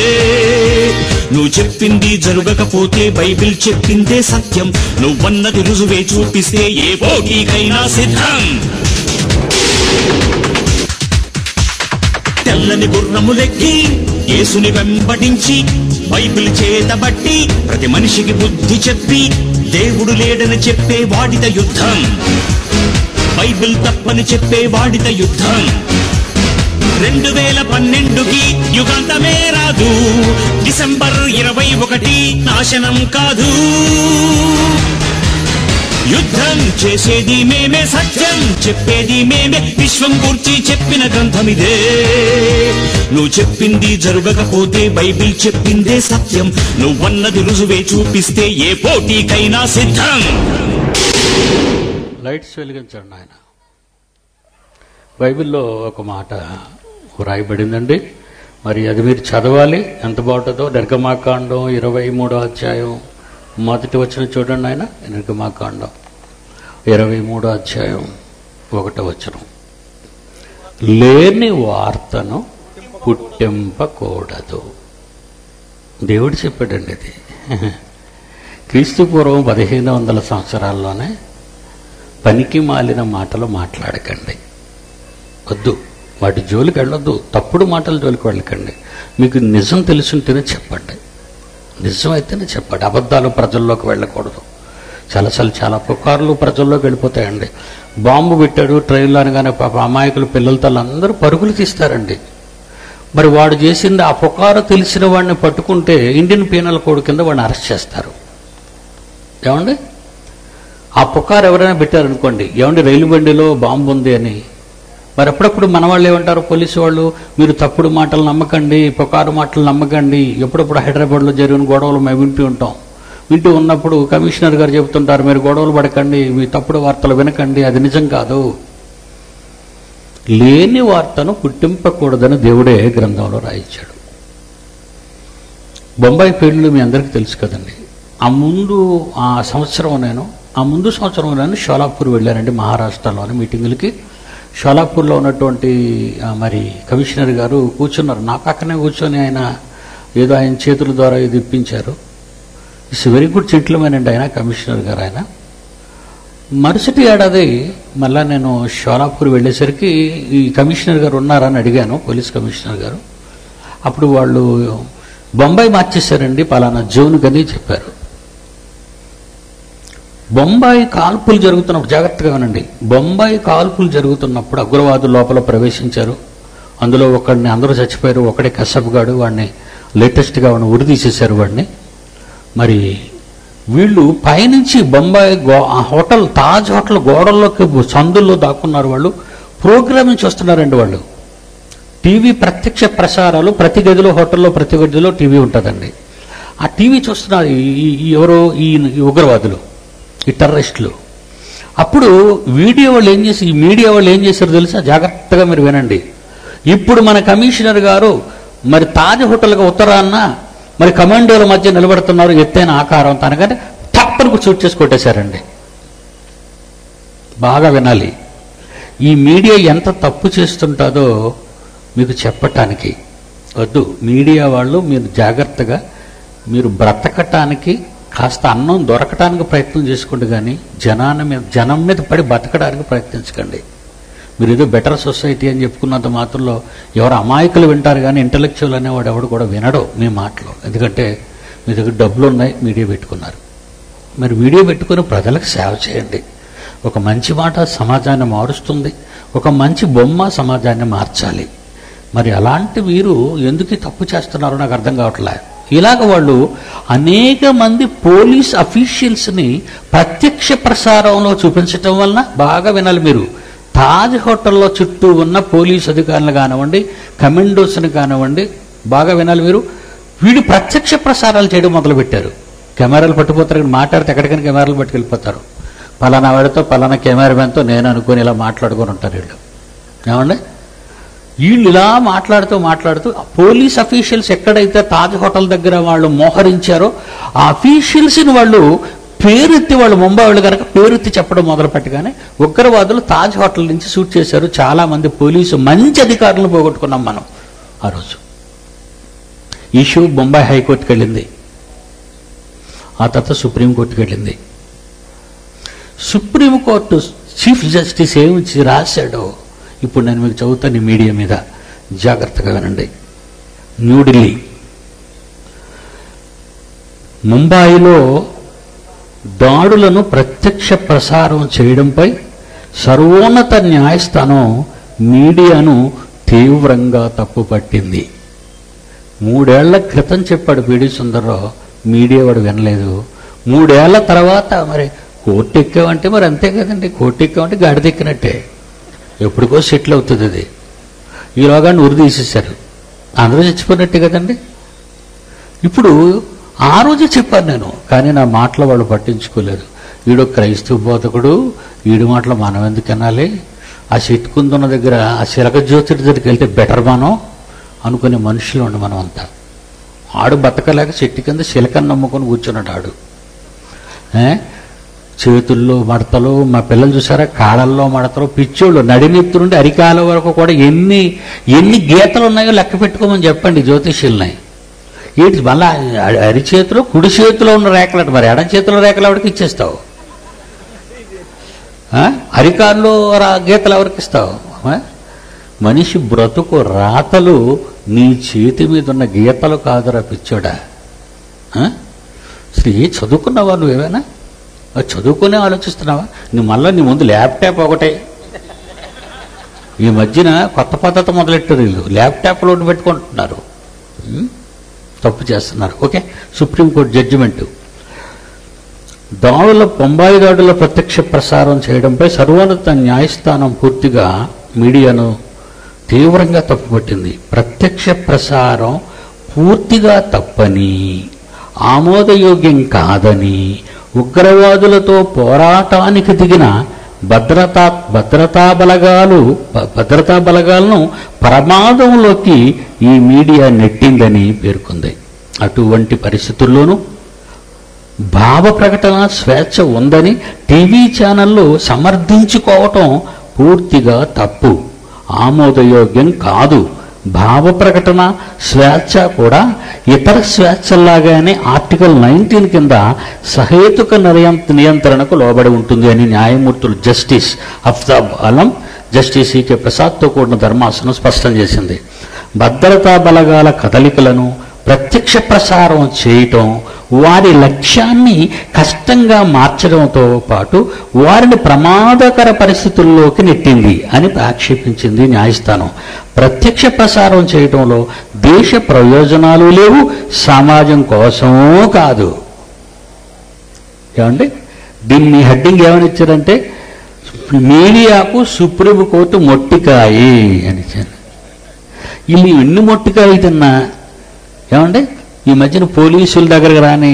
నువ్వు చెప్పింది జరగకపోతే బైబిల్ చెప్పిందే సత్యం, నువ్వన్నది రుజువే చూపిస్తే ఏ పోటీకైనా సిద్ధం. తెల్లని గుర్రములెక్కి యేసుని వెంబడించి బైబిల్ చేతబట్టి ప్రతి మనిషికి బుద్ధి చెప్పి దేవుడు లేడని చెప్పే వాడిత యుద్ధం, బైబిల్ తప్పని చెప్పే వాడిత యుద్ధం. 2012కి యుగాంతమే రాదు, డిసెంబర్ 21 నాశనం కాదు. యుద్ధం చేసేది మేమే, సత్యం చెప్పేది మేమే, విశ్వం గూర్చి చెప్పిన గ్రంథమిదే. నువ్వు చెప్పింది జరగకపోతే బైబిల్ చెప్పిందే సత్యం. నువ్వన్నది రుజువే చూపిస్తే ఏ పోటీకైనా సిద్ధం. లైట్స్ వెలిగించండి ఆయన. బైబిల్లో ఒక మాట వ్రాయబడిందండి, మరి అది మీరు చదవాలి, ఎంత బాగుంటుందో. నిర్గమాకాండం 23వ అధ్యాయం మొదటి వచనం చూడండి ఆయన. నిర్గమాకాండం 23వ అధ్యాయం 1వ వచనం. లేని వార్తను పుట్టింపకూడదు. దేవుడు చెప్పాడండి ఇది. క్రీస్తు పూర్వం 1500 సంవత్సరాల్లోనే పనికి మాలిన మాటలు మాట్లాడకండి, వద్దు. వాటి జోలికి వెళ్ళొద్దు, తప్పుడు మాటల జోలికి వెళ్ళకండి. మీకు నిజం తెలుసుంటేనే చెప్పండి, నిజమైతేనే చెప్పండి. అబద్ధాలు ప్రజల్లోకి వెళ్ళకూడదు. చాలా పుకార్లు ప్రజల్లోకి వెళ్ళిపోతాయండి. బాంబు పెట్టాడు ట్రైన్లో అనగానే పాప అమాయకులు పిల్లలతో అందరూ పరుగులు తీస్తారండి. మరి వాడు చేసింది ఆ పుకారు తెలిసిన వాడిని పట్టుకుంటే ఇండియన్ పీనల్ కోడ్ కింద వాడిని అరెస్ట్ చేస్తారు. ఏమండి, ఆ పుకారు ఎవరైనా పెట్టారనుకోండి, ఏమండి రైలు బండిలో బాంబు ఉంది అని, మరి అప్పుడప్పుడు మన వాళ్ళు ఏమంటారు, పోలీసు వాళ్ళు, మీరు తప్పుడు మాటలు నమ్మకండి, పుకారు మాటలు నమ్మకండి. ఎప్పుడప్పుడు హైదరాబాద్లో జరిగిన గొడవలు మేము వింటూ ఉన్నప్పుడు కమిషనర్ గారు చెబుతుంటారు, మీరు గొడవలు పడకండి, మీ తప్పుడు వార్తలు వినకండి, అది నిజం కాదు. లేని వార్తను పుట్టింపకూడదని దేవుడే గ్రంథంలో రాయించాడు. బొంబాయి పేర్లు మీ అందరికీ తెలుసు కదండి. ఆ ముందు సంవత్సరం నేను షోలాపూర్ వెళ్ళానండి, మహారాష్ట్రలోని మీటింగులకి. షోలాపూర్లో ఉన్నటువంటి మరి కమిషనర్ గారు కూర్చున్నారు, నా పక్కనే కూర్చొని ఆయన ఏదో ఆయన చేతుల ద్వారా ఇది ఇప్పించారు. ఇట్స్ వెరీ గుడ్ జెంటిల్మెన్ అండి ఆయన, కమిషనర్ గారు ఆయన. మరుసటి ఏడాది మళ్ళా నేను షోలాపూర్ వెళ్ళేసరికి ఈ కమిషనర్ గారు ఉన్నారని అడిగాను, పోలీస్ కమిషనర్ గారు. అప్పుడు వాళ్ళు బొంబాయి మార్చేశారండి, పలానా జోన్ గని చెప్పారు. బొంబాయి కాల్పులు జరుగుతున్నప్పుడు జాగ్రత్తగా వినండి. బొంబాయి కాల్పులు జరుగుతున్నప్పుడు ఉగ్రవాదులు లోపల ప్రవేశించారు. అందులో ఒకడిని అందరూ చచ్చిపోయారు, ఒకడే కసబ్గాడు, వాడిని లేటెస్ట్గా వాడిని ఉరి తీసేశారు వాడిని. మరి వీళ్ళు పైనుంచి బొంబాయి హోటల్ తాజ్ హోటల్ గోడల్లోకి సందుల్లో దాక్కున్నారు. వాళ్ళు ప్రోగ్రామింగ్ చూస్తున్నారండి. వాళ్ళు టీవీ ప్రత్యక్ష ప్రసారాలు, ప్రతి గదిలో హోటల్లో ప్రతి గదిలో టీవీ ఉంటుందండి. ఆ టీవీ చూస్తున్నారు ఎవరో ఈ ఉగ్రవాదులు, ఈ టెర్రరిస్టులు. అప్పుడు మీడియా వాళ్ళు ఏం చేశారు తెలుసా? జాగ్రత్తగా మీరు వినండి. ఇప్పుడు మన కమిషనర్ గారు మరి తాజ్ హోటల్గా ఉత్తరాన్న మరి కమాండోల మధ్య నిలబడుతున్నారు, ఎత్తైన ఆకారం తనకంటే తప్పని షూట్ చేసి కొట్టేశారండి. బాగా వినాలి. ఈ మీడియా ఎంత తప్పు చేస్తుంటుందో మీకు చెప్పటానికి వద్దు. మీడియా వాళ్ళు మీరు జాగ్రత్తగా మీరు బ్రతకటానికి కాస్త అన్నం దొరకటానికి ప్రయత్నం చేసుకోండి, కానీ జనం మీద పడి బతకడానికి ప్రయత్నించకండి. మీరు ఏదో బెటర్ సొసైటీ అని చెప్పుకున్నంత మాత్రంలో ఎవరు అమాయకులు వింటారు, కానీ ఇంటలెక్చువల్ అనేవాడు ఎవడు కూడా వినడు మీ మాటలు. ఎందుకంటే మీ దగ్గర డబ్బులు ఉన్నాయి, మీడియా పెట్టుకున్నారు. మరి మీడియా పెట్టుకుని ప్రజలకు సేవ చేయండి. ఒక మంచి మాట సమాజాన్ని మారుస్తుంది, ఒక మంచి బొమ్మ సమాజాన్ని మార్చాలి. మరి అలాంటి మీరు ఎందుకు తప్పు చేస్తున్నారో నాకు అర్థం కావట్లే. ఇలాగ వాళ్ళు అనేక మంది పోలీస్ అఫీషియల్స్ని ప్రత్యక్ష ప్రసారంలో చూపించటం వలన, బాగా వినాలి మీరు, తాజ్ హోటల్లో చుట్టూ ఉన్న పోలీస్ అధికారులు కానివ్వండి, కమాండోస్ని కానివ్వండి, బాగా వినాలి మీరు, వీడు ప్రత్యక్ష ప్రసారాలు చేయడం మొదలుపెట్టారు. కెమెరాలు పట్టుకుపోతారు, కానీ మాట్లాడితే ఎక్కడికైనా కెమెరాలు పట్టుకెళ్ళిపోతారు. పలానా వాడితో పలానా కెమెరామెన్తో నేను అనుకుని ఇలా మాట్లాడుకొని ఉంటారు వీళ్ళు. ఏమండి, వీళ్ళు ఇలా మాట్లాడుతూ పోలీస్ అఫీషియల్స్ ఎక్కడైతే తాజ్ హోటల్ దగ్గర వాళ్ళు మోహరించారో ఆ అఫీషియల్స్ని వాళ్ళు పేరెత్తి, వాళ్ళు ముంబై వాళ్ళు కనుక పేరెత్తి చెప్పడం మొదలుపెట్టగానే ఉగ్రవాదులు తాజ్ హోటల్ నుంచి షూట్ చేశారు. చాలా మంది పోలీసు మంచి అధికారులను పోగొట్టుకున్నాం మనం ఆ రోజు. ఇష్యూ బొంబాయి హైకోర్టుకి వెళ్ళింది, ఆ తర్వాత సుప్రీంకోర్టుకి వెళ్ళింది. సుప్రీంకోర్టు చీఫ్ జస్టిస్ ఏమి రాశాడో ఇప్పుడు నేను మీకు చదువుతాను ఈ మీడియా మీద, జాగ్రత్తగా వినండి. న్యూఢిల్లీ, ముంబాయిలో దాడులను ప్రత్యక్ష ప్రసారం చేయడంపై సర్వోన్నత న్యాయస్థానం మీడియాను తీవ్రంగా తప్పుపట్టింది. 3 ఏళ్ల క్రితం చెప్పాడు పిడి సుందర్రావు, మీడియా వాడు వినలేదు. 3 ఏళ్ల తర్వాత మరి కోర్టు ఎక్కామంటే మరి అంతే కదండి, కోర్టు ఎక్కామంటే గాడిద ఎక్కినట్టే, ఎప్పటికో సెటిల్ అవుతుంది అది. ఈలోగా ఉరి తీసేశారు, అందరూ చచ్చిపోయినట్టే కదండి. ఇప్పుడు ఆ రోజే చెప్పాను నేను, కానీ నా మాటలు వాళ్ళు పట్టించుకోలేదు. వీడు క్రైస్తవ బోధకుడు, వీడి మాటలు మనం ఎందుకు వినాలి, ఆ చెట్టుకుందున్న దగ్గర ఆ శిలక జ్యోతిడి దగ్గరికి వెళ్తే బెటర్ మనం అనుకునే మనుషులు ఉండి మనం అంతా. ఆడు బతకలేక చెట్టు కింద శిలకని నమ్ముకొని కూర్చున్నాడు ఆడు. చేతుల్లో మడతలు, మా పిల్లలు చూసారా కాళ్ళల్లో మడతలు, పిచ్చోళ్ళు నడినెత్తు నుండి అరికాల వరకు కూడా ఎన్ని గీతలు ఉన్నాయో లెక్క పెట్టుకోమని చెప్పండి జ్యోతిష్యుల్ని. ఏంటి మళ్ళా అరిచేతిలో కుడి చేతిలో ఉన్న రేఖలట, మరి ఎడం చేతిలో రేఖలు ఎవరికి ఇచ్చేస్తావు? అరికాల్లో గీతలు ఎవరికి ఇస్తావు? మనిషి బ్రతుకు రాతలు నీ చేతి మీద ఉన్న గీతలు కాదురా పిచ్చోడా. అసలు చదువుకున్నావా నువ్వేమైనా? చదువుకునే ఆలోచిస్తున్నావా? నువ్వు మళ్ళీ నీ ముందు ల్యాప్టాప్ ఒకటే. ఈ మధ్యన కొత్త పద్ధతి మొదలెట్టారు వీళ్ళు, ల్యాప్టాప్లో పెట్టుకుంటున్నారు, తప్పు చేస్తున్నారు. Okay, supreme court judgement. బొంబాయి దాడుల ప్రత్యక్ష ప్రసారం చేయడంపై సర్వోన్నత న్యాయస్థానం పూర్తిగా మీడియాను తీవ్రంగా తప్పుపట్టింది. ప్రత్యక్ష ప్రసారం పూర్తిగా తప్పని, ఆమోదయోగ్యం కాదని, ఉగ్రవాదులతో పోరాటానికి దిగిన భద్రతా బలగాలను ప్రమాదంలోకి ఈ మీడియా నెట్టిందని పేర్కొంది. అటువంటి పరిస్థితుల్లోనూ భావ ప్రకటన స్వేచ్ఛ ఉందని టీవీ ఛానళ్లు సమర్థించుకోవటం పూర్తిగా తప్పు, ఆమోదయోగ్యం కాదు. భావ ప్రకటన స్వేచ్ఛ కూడా ఇతర స్వేచ్ఛల్లాగానే ఆర్టికల్ 19 కింద సహేతుక నియంత్రణకు లోబడి ఉంటుంది అని న్యాయమూర్తులు జస్టిస్ అఫ్తాబ్ ఆలం, జస్టిస్ ఈకే ప్రసాద్తో కూడిన ధర్మాసనం స్పష్టం చేసింది. భద్రతా బలగాల కదలికలను ప్రత్యక్ష ప్రసారం చేయటం వారి లక్ష్యాన్ని కష్టంగా మార్చడంతో పాటు వారిని ప్రమాదకర పరిస్థితుల్లోకి నెట్టింది అని ఆక్షేపించింది న్యాయస్థానం. ప్రత్యక్ష ప్రసారం చేయటంలో దేశ ప్రయోజనాలు లేవు, సమాజం కోసమూ కాదు. ఏమండి, దీన్ని హెడ్డింగ్ ఏమని ఇచ్చారంటే మీడియాకు సుప్రీంకోర్టు మొట్టికాయి అని ఇచ్చారు. వీళ్ళు ఎన్ని మొట్టికాయలు తిన్నా ఏమండి, ఈ మధ్యన పోలీసుల దగ్గరకు రాని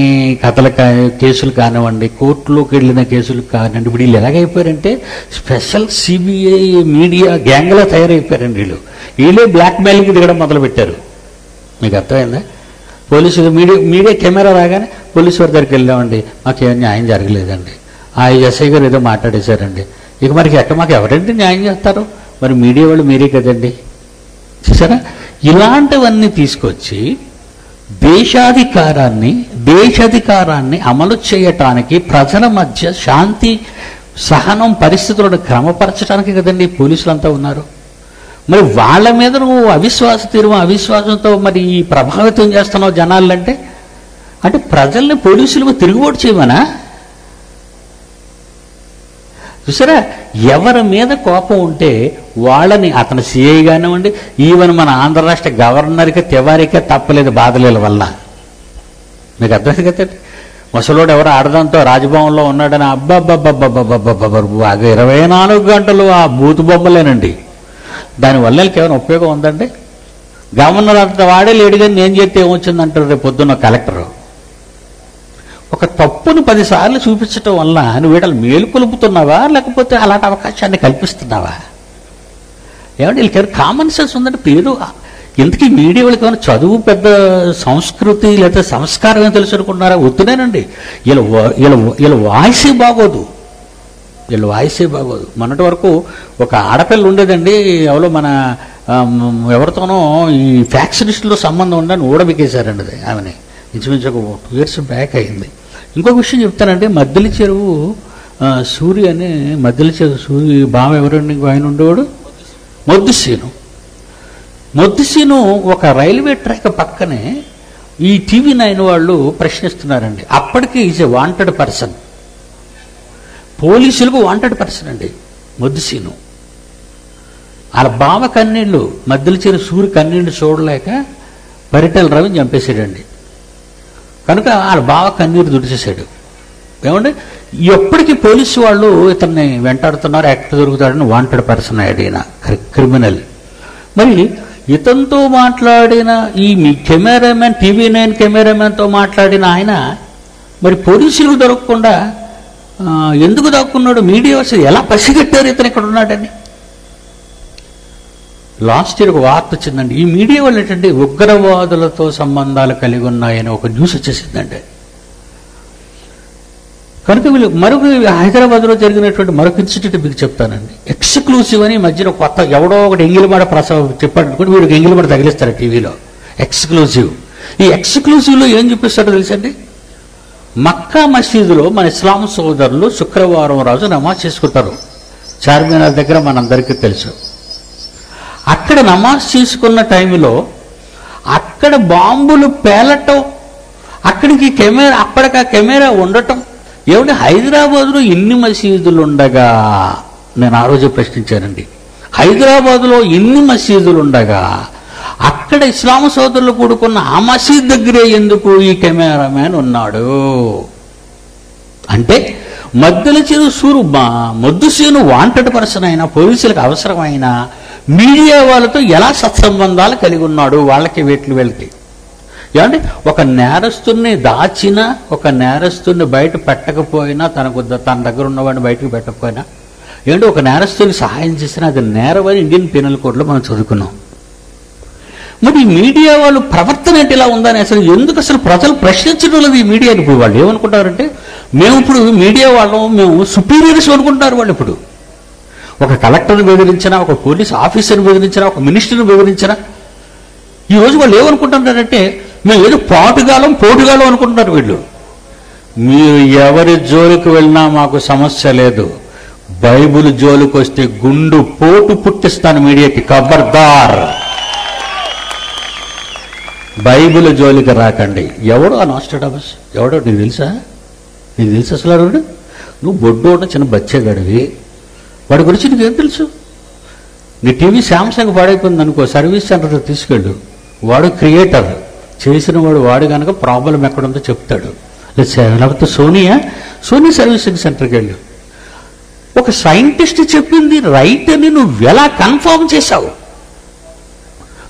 కేసులు కానివ్వండి, కోర్టులోకి వెళ్ళిన కేసులు కానివ్వండి, ఇప్పుడు వీళ్ళు ఎలాగైపోయారంటే స్పెషల్ సిబిఐ మీడియా గ్యాంగ్లా తయారైపోయారండి. వీళ్ళే బ్లాక్మెయిల్కి దిగడం మొదలుపెట్టారు. మీకు అర్థమైందా? పోలీసులు మీడియా కెమెరా రాగానే పోలీసు వారి దగ్గరికి వెళ్ళామండి, మాకేం న్యాయం జరగలేదండి, ఆ ఎస్ఐ గారు ఏదో మాట్లాడేశారండి, ఇక మాకు ఎవరండి న్యాయం చేస్తారు? మరి మీడియా వాళ్ళు మీరే కదండి. చూసారా, ఇలాంటివన్నీ తీసుకొచ్చి దేశాధికారాన్ని అమలు చేయటానికి, ప్రజల మధ్య శాంతి సహనం పరిస్థితులను క్రమపరచడానికి కదండి పోలీసులంతా ఉన్నారు. మరి వాళ్ళ మీద నువ్వు అవిశ్వాసంతో మరి ప్రభావితం చేస్తున్నావు జనాలంటే, అంటే ప్రజల్ని పోలీసులకు తిరుగుబాటు చేయమనా? చూసారా, ఎవరి మీద కోపం ఉంటే వాళ్ళని, అతను సిఐ కానివ్వండి, ఈవెన్ మన ఆంధ్ర రాష్ట్ర గవర్నర్కి తివారీకే తప్పలేదు బాధల వల్ల. మీకు అర్థమైంది కదండి. ముసలోడు ఎవరో ఆడదాంతో రాజభవన్లో ఉన్నాడని అబ్బాబ్బాబ్బాబ్బాబ్బాబ్బా 24 గంటలు ఆ బూతు బొమ్మలేనండి. దానివల్ల ఏమైనా ఉపయోగం ఉందండి? గవర్నర్ అంత వాడే లేడు కానీ నేను చేస్తే ఏమొచ్చిందంటారు రేపు పొద్దున్న కలెక్టరు. ఒక తప్పును 10 సార్లు చూపించటం వల్ల నువ్వు వీళ్ళని మేలుకొలుపుతున్నావా, లేకపోతే అలాంటి అవకాశాన్ని కల్పిస్తున్నావా? ఏమంటే వీళ్ళకి కామన్ సెన్స్ ఉందంటే పేరు. ఇంతకీ మీడియా వాళ్ళకి ఏమైనా చదువు, పెద్ద సంస్కృతి లేదా సంస్కారం ఏం తెలుసు అనుకుంటున్నారా? వద్దునేనండి. వీళ్ళ వాయిసే బాగోదు, మొన్నటి వరకు ఒక ఆడపిల్ల ఉండేదండి, ఎవరితోనో ఈ ఫ్యాక్షనిస్టులో సంబంధం ఉండని ఊడబికేశారండి అది. ఆమెని ఇంచుమించు ఒక 2 years బ్యాక్ అయింది. ఇంకొక విషయం చెప్తానంటే, మద్దెల చెరువు సూర్య అని, మద్దెల చెరువు సూర్య బావ ఎవరండి ఆయన ఉండేవాడు, మొద్దుసీను ఒక రైల్వే ట్రాక్ పక్కనే ఈ టీవీ 9 వాళ్ళు ప్రశ్నిస్తున్నారండి. అప్పటికి ఈజ్ ఎ వాంటెడ్ పర్సన్, పోలీసులకు వాంటెడ్ పర్సన్ అండి మొద్దుసీను. వాళ్ళ బావ కన్నీళ్ళు, మద్దెల చెరువు సూర్య కన్నీళ్ళు చూడలేక పరిటల రవిని చంపేశాడండి. కనుక వాళ్ళ బావ కన్నీరు దుడిచేశాడు. ఏమంటే ఎప్పటికీ పోలీసు వాళ్ళు ఇతన్ని వెంటాడుతున్నారు, ఎక్కడ దొరుకుతాడని వాంటెడ్ పర్సన్ అయ్యాడు, క్రిమినల్. మరి ఇతనితో మాట్లాడిన ఈ మీ కెమెరామెన్, TV9 కెమెరామెన్తో మాట్లాడిన ఆయన మరి పోలీసులకు దొరకకుండా ఎందుకు దాక్కున్నాడు? మీడియా అసలు ఎలా పసిగట్టారు ఇతను ఇక్కడ ఉన్నాడని? లాస్ట్ ఇయర్ ఒక వార్త వచ్చిందండి. ఈ మీడియా వాళ్ళు ఏంటంటే ఉగ్రవాదులతో సంబంధాలు కలిగి ఉన్నాయని ఒక న్యూస్ వచ్చేసిందండి. కనుక వీళ్ళు మరొక హైదరాబాద్లో జరిగినటువంటి మరొక ఇన్సిడెంట్ మీకు చెప్తానండి. ఎక్స్క్లూసివ్ అని మధ్యన కొత్త ఎవడో ఒకటి ఎంగిలిమాడ చెప్పాడు అనుకోండి, వీడికి ఎంగిలిమాడ తగిలిస్తారు టీవీలో. ఎక్స్క్లూసివ్. ఈ ఎక్స్క్లూసివ్లో ఏం చూపిస్తాడో తెలుసండి? మక్కా మసీదులో మన ఇస్లాం సోదరులు శుక్రవారం రోజు నమాజ్ చేసుకుంటారు. చార్మినార్ దగ్గర మనందరికీ తెలుసు. అక్కడ నమాజ్ చేసుకున్న టైంలో అక్కడ బాంబులు పేలటం, అక్కడికి అప్పటికి కెమెరా ఉండటం. ఏమిటి హైదరాబాద్లో ఇన్ని మసీదులు ఉండగా, నేను ఆ రోజు ప్రశ్నించానండి, హైదరాబాద్లో ఇన్ని మసీదులు ఉండగా అక్కడ ఇస్లాం సోదరులు కూడుకున్న ఆ మసీద్ దగ్గరే ఎందుకు ఈ కెమెరామ్యాన్ ఉన్నాడు? అంటే మొద్దుసీను వాంటెడ్ పర్సన్ అయినా, పోలీసులకు అవసరమైన మీడియా వాళ్ళతో ఎలా సత్సంబంధాలు కలిగి ఉన్నాడు? వాళ్ళకి వీళ్ళకి ఏమంటే ఒక నేరస్తుని దాచినా, ఒక నేరస్తుని బయట పెట్టకపోయినా, తన దగ్గర ఉన్నవాడిని బయటకు పెట్టకపోయినా, ఏంటి ఒక నేరస్తుని సహాయం చేసినా అది నేరమని ఇండియన్ పీనల్ కోడ్లో మనం చదువుకున్నాం. మరి ఈ మీడియా వాళ్ళు ప్రవర్తన ఏంటి ఇలా ఉందని అసలు ఎందుకు అసలు ప్రజలు ప్రశ్నించడం లేదు ఈ మీడియాని? ఇప్పుడు వాళ్ళు ఏమనుకుంటారంటే మేము ఇప్పుడు మీడియా వాళ్ళం, మేము సుపీరియర్స్ అనుకుంటున్నారు వాళ్ళు. ఇప్పుడు ఒక కలెక్టర్ని బెదిరించినా, ఒక పోలీస్ ఆఫీసర్ని బెదిరించినా, ఒక మినిస్టర్ని బెదిరించినా ఈరోజు వాళ్ళు ఏమనుకుంటున్నారంటే మేము ఏదో పోటుగాలం అనుకుంటున్నారు వీళ్ళు. మీరు ఎవరి జోలికి వెళ్ళినా మాకు సమస్య లేదు, బైబుల్ జోలికి వస్తే పోటు పుట్టిస్తాను మీడియాకి, ఖబర్దార్, బైబిల్ జోలికి రాకండి. ఎవడో ఆ నాస్ట్రాడమస్ ఎవడో నీకు తెలుసా? అసలు అడుగుడు. నువ్వు బొడ్డోడ చిన్న బచ్చేగాడివి, వాడి గురించి నీకేం తెలుసు? నీ టీవీ శాంసంగ్ పాడైపోయింది అనుకో, సర్వీస్ సెంటర్ తీసుకెళ్ళు, వాడు క్రియేటర్ చేసిన వాడు కనుక ప్రాబ్లం ఎక్కడుందో చెప్తాడు. లేకపోతే సోనీ సర్వీసింగ్ సెంటర్కి వెళ్ళు. ఒక సైంటిస్ట్ చెప్పింది రైట్ అని నువ్వు ఎలా కన్ఫర్మ్ చేశావు?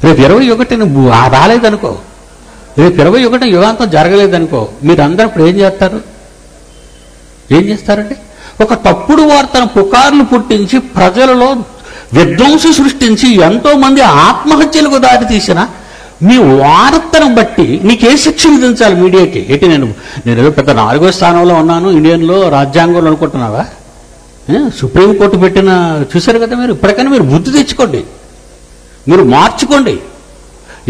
రేపు 21 నువ్వు రాలేదనుకో, రేపు 21 యుగాంతం జరగలేదనుకో, మీరందరూ ఇప్పుడు ఏం చేస్తారంటే ఒక తప్పుడు వార్తను పుకార్లు పుట్టించి ప్రజలలో విధ్వంసం సృష్టించి ఎంతో మంది ఆత్మహత్యలకు దారి తీసిన మీ వార్తను బట్టి నీకే శిక్ష విధించాలి మీడియాకి? ఏంటి నేను ఏదో పెద్ద 4వ స్థానంలో ఉన్నాను ఇండియన్లో రాజ్యాంగంలో అనుకుంటున్నావా? సుప్రీంకోర్టు పెట్టిన చూశారు కదా మీరు. ఇప్పటికైనా మీరు బుద్ధి తెచ్చుకోండి, మీరు మార్చుకోండి.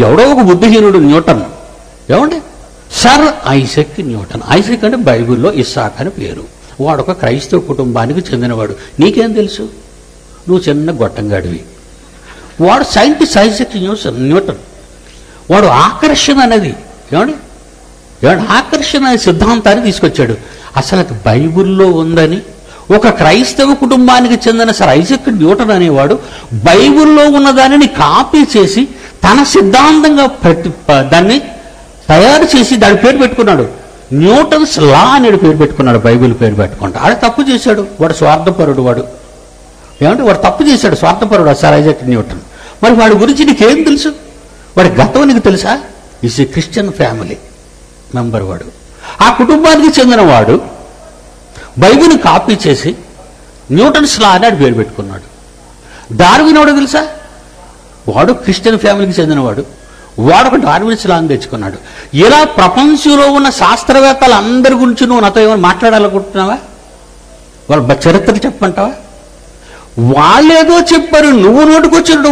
ఎవడో ఒక బుద్ధిహీనుడు న్యూటన్, ఏమండి సర్ ఐజాక్ న్యూటన్. ఐజాక్ అంటే బైబిల్లో ఇస్సాక్ అని పేరు. వాడొక క్రైస్తవ కుటుంబానికి చెందినవాడు. నీకేం తెలుసు? నువ్వు చిన్న గొట్టంగాడివి. వాడు సైంటిస్ట్ ఐజాక్ న్యూటన్. వాడు ఆకర్షణ అనేది ఆకర్షణ అనే సిద్ధాంతాన్ని తీసుకొచ్చాడు. అసలు అది బైబిల్లో ఉందని ఒక క్రైస్తవ కుటుంబానికి చెందిన సర్ ఐజాక్ న్యూటన్ అనేవాడు బైబిల్లో ఉన్నదానిని కాపీ చేసి తన సిద్ధాంతంగా దాన్ని తయారు చేసి దాని పేరు పెట్టుకున్నాడు. న్యూటన్స్ లా అనేది పేరు పెట్టుకున్నాడు, బైబిల్ పేరు పెట్టుకుంటా. ఆడ తప్పు చేశాడు, వాడు స్వార్థపరుడు. వాడు తప్పు చేశాడు, స్వార్థపరుడు సర్ ఐజాక్ న్యూటన్. మరి వాడి గురించి నీకేం తెలుసు? వాడి గతం నీకు తెలుసా? Is a Christian family member. వాడు ఆ కుటుంబానికి చెందినవాడు బైబిల్ని కాపీ చేసి న్యూటన్స్ లా అని పేరు పెట్టుకున్నాడు. డార్విన్ ఎవడో తెలుసా? వాడు క్రిస్టియన్ ఫ్యామిలీకి చెందినవాడు. వాడొక డార్విన్స్ లా అని తెచ్చుకున్నాడు. ఇలా ప్రపంచంలో ఉన్న శాస్త్రవేత్తలు అందరి గురించి నువ్వు నాతో ఏమైనా మాట్లాడాలనుకుంటున్నావా? వాళ్ళ చరిత్ర చెప్పమంటావా? వాళ్ళేదో చెప్పారు, నువ్వు నోటుకొచ్చినట్టు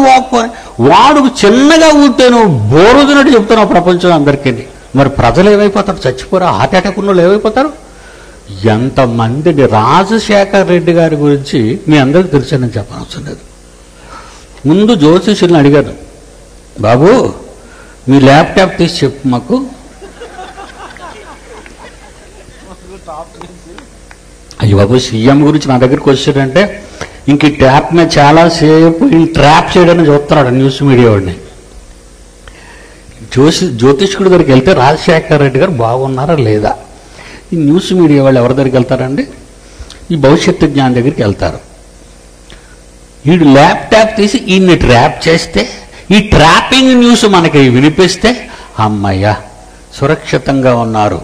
వాడు చిన్నగా ఊరితే నువ్వు బోరుదినట్టు చెప్తున్నావు ప్రపంచం అందరికీ. మరి ప్రజలు ఏమైపోతారు? చచ్చిపోరా? హార్ట్ అటాక్ ఉన్న వాళ్ళు ఏమైపోతారు? ఎంతమందిని రాజశేఖర్ రెడ్డి గారి గురించి మీ అందరికీ తెలుసని చెప్పనవసరం లేదు. ముందు జ్యోతిషుల్ని అడిగారు, బాబు మీ ల్యాప్టాప్ తీసి చెప్పు మాకు. అయ్యి బాబు సీఎం గురించి నా దగ్గరికి వచ్చాడంటే ఇంక ఈ ట్యాప్ మీద చాలాసేపు ఈ ట్రాప్ చేయడానికి చూస్తున్నాడు న్యూస్ మీడియా వాడిని. జ్యోతిష్కుడి దగ్గరికి వెళ్తే రాజశేఖర్ రెడ్డి గారు బాగున్నారా లేదా? ఈ న్యూస్ మీడియా వాళ్ళు ఎవరి దగ్గరికి వెళ్తారండి? ఈ భవిష్యత్తు జ్ఞానం దగ్గరికి వెళ్తారు. వీడు ల్యాప్టాప్ తీసి ఈయన్ని ట్రాప్ చేస్తే, ఈ ట్రాపింగ్ న్యూస్ మనకి వినిపిస్తే అమ్మయ్య సురక్షితంగా ఉన్నారు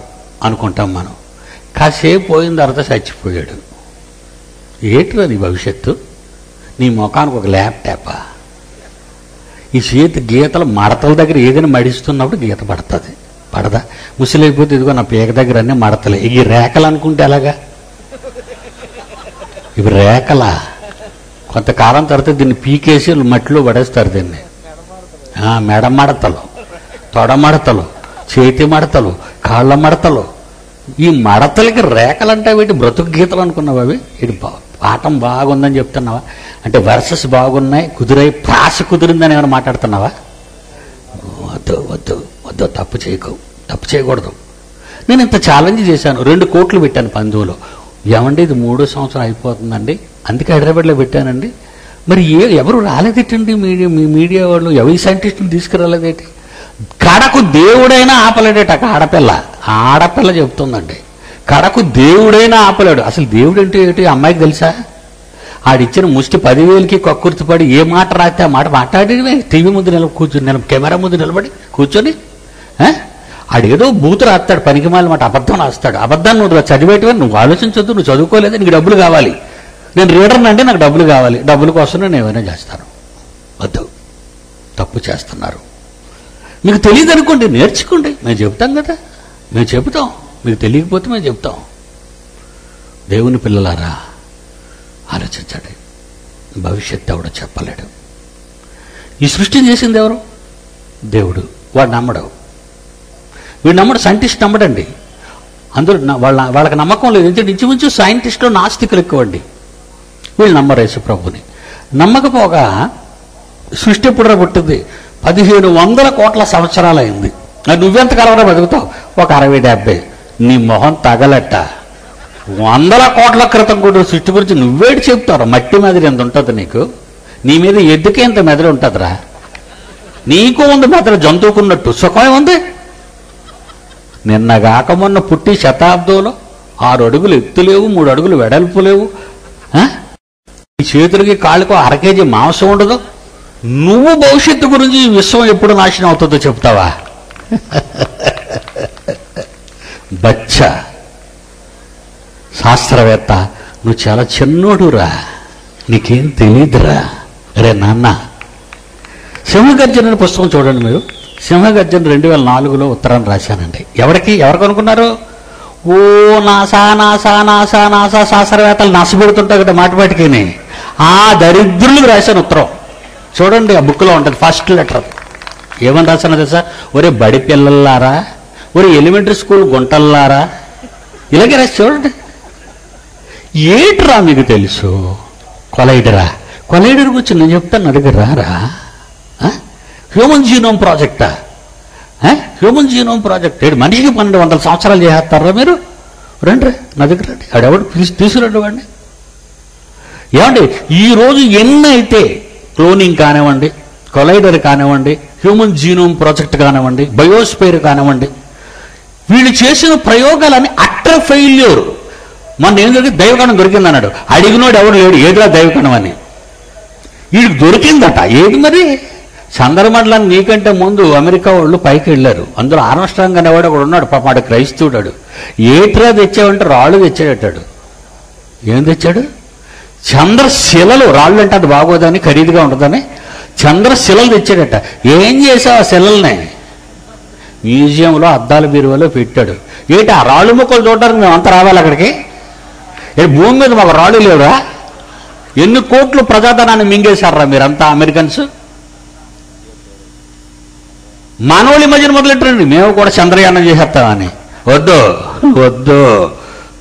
అనుకుంటాం మనం. కాసేపు పోయిన తర్వాత చచ్చిపోయాడు. ఏట్రా నీ భవిష్యత్తు? నీ ముఖానికి ఒక ల్యాప్టాపా? ఈ చేతి గీతలు మడతల దగ్గర ఏదైనా మడిస్తున్నప్పుడు గీత పడుతుంది, పడదా? ముసలైపోతే ఇదిగో నా పీక దగ్గర అన్నీ మడతలే. ఈ రేఖలు అనుకుంటే ఎలాగా? ఇవి రేఖలా? కొంతకాలం తర్వాత దీన్ని పీకేసి మట్టిలో పడేస్తారు దీన్ని. మెడ మడతలు, తొడ మడతలు, చేతి మడతలు, కాళ్ళ మడతలు. ఈ మడతలకి రేఖలంటే వీటి బ్రతుకు గీతలు అనుకున్నావా? అవి ఇటు పాఠం బాగుందని చెప్తున్నావా? అంటే వర్సెస్ బాగున్నాయి, కుదిరాయి, ప్రాస కుదిరిందని ఏమైనా మాట్లాడుతున్నావా? వద్దు వద్దు వద్దు, తప్పు చేయకూడదు. నేను ఇంత ఛాలెంజ్ చేశాను, 2 కోట్లు పెట్టాను పందులో. ఏమండి ఇది 3వ సంవత్సరం అయిపోతుందండి, అందుకే హైదరాబాద్లో పెట్టానండి. మరి ఎవరు రాలేదేటండి? మీ మీడియా వాళ్ళు ఎవరి సైంటిస్టుని తీసుకురాలేదేటి? కడకు దేవుడైనా ఆపలేడట. ఆడపిల్ల చెప్తుందండి, కడకు దేవుడైనా ఆపలేడు. అసలు దేవుడు అంటే ఏంటి అమ్మాయికి తెలుసా? ఆడిచ్చిన ముష్టి 10,000కి కక్కుర్తిపడి ఏ మాట రాస్తే ఆ మాట మాట్లాడి టీవీ ముందు కూర్చొని కెమెరా ముందు నిలబడి కూర్చొని ఆడేదో బూతు రాస్తాడు, పనికిమాల మాట అబద్ధం రాస్తాడు. అబద్ధాన్ని నువ్వు చదివేటివే, నువ్వు ఆలోచించొద్దు, నువ్వు చదువుకోలేదు, నీకు డబ్బులు కావాలి. నేను రీడర్ని అంటే నాకు డబ్బులు కావాలి, డబ్బుల కోసం నేను ఏమైనా చేస్తాను. వద్దు, తప్పు చేస్తున్నారు. మీకు తెలియదు అనుకోండి, నేర్చుకోండి. మేము చెప్తాం కదా, మేము చెబుతాం. మీకు తెలియకపోతే మేము చెప్తాం. దేవుని పిల్లలారా ఆలోచించండి. భవిష్యత్తు ఎవడో చెప్పలేడు. ఈ సృష్టిని చేసింది ఎవరు? దేవుడు. వాడు నమ్మడు. వీడు నమ్మడు, సైంటిస్ట్ నమ్మడండి. అందరూ వాళ్ళకి నమ్మకం లేదు. ఎందుకంటే ఇంచుమించు సైంటిస్టులు నాస్తికులు ఎక్కువండి. వీళ్ళు నమ్మరు యేసు ప్రభుని. నమ్మకపోగా సృష్టి ఎప్పుడో పుట్టింది? 1500 కోట్ల సంవత్సరాలు అయింది. నువ్వెంత కలవరా బతుకుతావు? ఒక 60-70. నీ మొహం తగలట్ట. 100 కోట్ల క్రితం కూడా సృష్టి గురించి నువ్వేటి చెప్తావు? మట్టి మెదడు ఎంత ఉంటుంది నీకు? నీ మీద ఎద్దుకే ఎంత మెదడు ఉంటుందిరా? నీకు ఉంది మెదడు, జంతువుకున్నట్టు. సుఖమే ఉంది. నిన్నగాక మొన్న పుట్టి శతాబ్దంలో 6 అడుగులు ఎత్తు లేవు, 3 అడుగులు వెడల్పు లేవు. ఈ చేతులకి కాళ్ళకు 1/2 కేజీ మాంసం ఉండదు. నువ్వు భవిష్యత్తు గురించి ఈ విశ్వం ఎప్పుడు నాశనం అవుతుందో చెప్తావా? బచ్చ శాస్త్రవేత్త, నువ్వు చాలా చిన్నోడురా, నీకేం తెలియదురా. రే నాన్న, సింహగర్జన అనే పుస్తకం చూడండి మీరు. సింహగర్జన 2004లో ఉత్తరాన్ని రాశానండి. ఎవరికి అనుకున్నారు? ఓ నాసా శాస్త్రవేత్తలు నష్టపెడుతుంటారు కదా మాటికి. ఆ దరిద్రులకు రాశాను ఉత్తరం. చూడండి, ఆ బుక్లో ఉంటుంది, ఫస్ట్ లెటర్. ఏమని రాశాను తెలుసా? ఒరే బడి పిల్లల్లారా, ఒరే ఎలిమెంటరీ స్కూల్ గుంటల్లారా, ఇలాగే రాసి చూడండి. ఏట్రా మీకు తెలుసు? కొలైడర్ గురించి నేను చెప్తాను, అడిగిరారా? హ్యూమన్ జీనోమ్ ప్రాజెక్టా? హ్యూమన్ జీనోమ్ ప్రాజెక్ట్ ఏడు మనిషికి 1200 సంవత్సరాలు చేస్తారా మీరు? రండి నా దగ్గర రండి. ఆడెవడు తీసుకురండి వాడిని. ఏమండి, ఈరోజు ఎన్నైతే క్లోనింగ్ కానివ్వండి, కొలైడర్ కానివ్వండి, హ్యూమన్ జీనోమ్ ప్రాజెక్ట్ కానివ్వండి, బయోస్పేర్ కానివ్వండి, వీళ్ళు చేసిన ప్రయోగాలన్నీ అట్టర్ ఫెయిల్యూర్. మొన్న ఏం జరిగింది? దైవకణం దొరికిందన్నాడు. అడిగినోడు ఎవరు లేడు, ఏదిరా దైవకణం అని. వీడికి దొరికిందట. ఏది మరి? చంద్రమండలాన్ని నీకంటే ముందు అమెరికా వాళ్ళు పైకి వెళ్ళారు. అందులో ఆర్మ్స్ట్రాంగ్ అనేవాడు ఒకడు ఉన్నాడు, పాపడు క్రైస్తవుడాడు. ఏట్రా తెచ్చావంటే రాళ్ళు తెచ్చాడటాడు. ఏం తెచ్చాడు? చంద్రశిలలు. రాళ్ళు అంటే అది బాగోదని, ఖరీదుగా ఉంటుందని చంద్రశిలలు తెచ్చాడట. ఏం చేసావు ఆ శిలల్ని? మ్యూజియంలో అద్దాల బీరువాలో పెట్టాడు. ఏంటి ఆ రాళ్ళు ముక్కలు చూడడానికి మేము అంతా రావాలి అక్కడికి? భూమి మీద మాకు రాళ్ళు లేవురా? ఎన్ని కోట్లు ప్రజాధనాన్ని మింగేశారా మీరంతా అమెరికన్స్? మానవుడి మధ్యన మొదలెట్టండి, మేము కూడా చంద్రయానం చేసేస్తామని. వద్దు,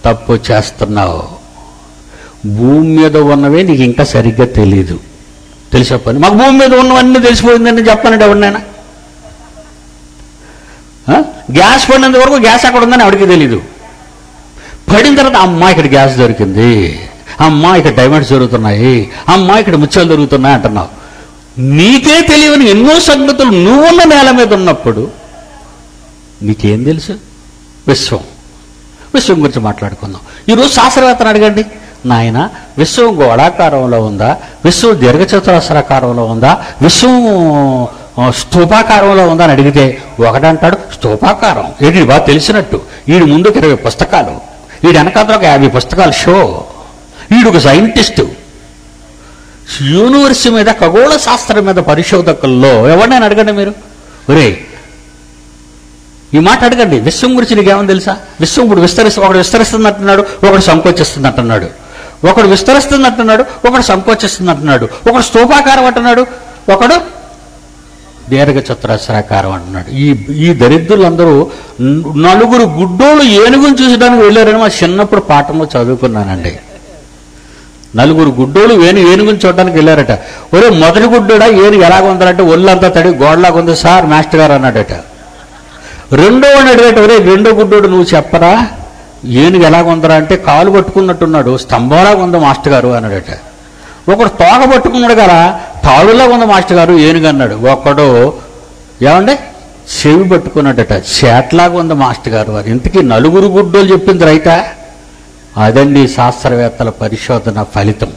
తప్పు చేస్తున్నావు. భూమి మీద ఉన్నవే నీకు ఇంకా సరిగ్గా తెలీదు. తెలిసే పని మాకు భూమి మీద ఉన్నవన్నీ తెలిసిపోయిందని చెప్పనండి ఎవరినైనా. గ్యాస్ పడినంత వరకు గ్యాస్ అక్కడ ఉందని ఎవరికి తెలీదు. పడిన తర్వాత అమ్మా ఇక్కడ గ్యాస్ దొరికింది, అమ్మా ఇక్కడ డైమండ్స్ దొరుకుతున్నాయి, అమ్మా ఇక్కడ ముత్యాలు దొరుకుతున్నాయి అంటున్నావు. నీకే తెలియని ఎన్నో సంగతులు నువ్వున్న నేల మీద ఉన్నప్పుడు నీకేం తెలుసు? విశ్వం గురించి మాట్లాడుకుందాం. ఈరోజు శాస్త్రవేత్తను అడగండి, నాయన విశ్వం గోళాకారంలో ఉందా, విశ్వం దీర్ఘచతురస్రాకారంలో ఉందా, విశ్వం స్తూపాకారంలో ఉందా అని అడిగితే ఒకడంటాడు స్తూపాకారం. వీడి బాగా తెలిసినట్టు, వీడి ముందుకు 20 పుస్తకాలు, వీడి వెనకాల ఒక 50 పుస్తకాలు షో. వీడు ఒక సైంటిస్టు. యూనివర్స్ మీద, ఖగోళ శాస్త్రం మీద పరిశోధకుల్లో ఎవరినైనా అడగండి మీరు, ఒరే ఈ మాట అడగండి, విశ్వం గురించి నీకేమని తెలుసా? విశ్వం ఇప్పుడు ఒకడు విస్తరిస్తుంది అంటున్నాడు, ఒకడు సంకోచిస్తుంది అంటున్నాడు, ఒకడు విస్తరిస్తుంది అంటున్నాడు, ఒకడు సంకోచిస్తుంది అంటున్నాడు, ఒకడు స్తూపాకారం అంటున్నాడు, ఒకడు దీర్ఘ చతురస్రాకారం అంటున్నాడు. ఈ దరిద్రులందరూ 4 గుడ్డోళ్ళు ఏనుగుని చూసడానికి వెళ్ళారని మా చిన్నప్పుడు పాఠంలో చదువుకున్నానండి. 4 గుడ్డోళ్ళు ఏనుగుని చూడడానికి వెళ్ళారట. ఒరే మొదటి గుడ్డోడా ఏనుగు ఎలాగ ఉందంటే ఒళ్ళంతా తడి గోడలాగా ఉంది సార్ మాస్టర్ గారు అన్నాడట. రెండో వాడిని అడిగట, ఒరే రెండో గుడ్డోడు నువ్వు చెప్పరా ఏనుగు ఎలాగ ఉందరా అంటే కాలు పట్టుకున్నట్టున్నాడు, స్తంభంలాగా ఉంది మాస్టర్ గారు అన్నాడట. ఒకడు తోక పట్టుకున్నాడు కదా, తాడులాగా ఉంది మాస్టర్ గారు ఏనుగు అన్నాడు. ఒకడు ఏమంటే చెవి పట్టుకున్నాడట, చేట్లాగా ఉంది మాస్టర్ గారు అని. ఇంతకీ 4 గుడ్డోలు చెప్పింది రైటా? అదండి శాస్త్రవేత్తల పరిశోధన ఫలితం.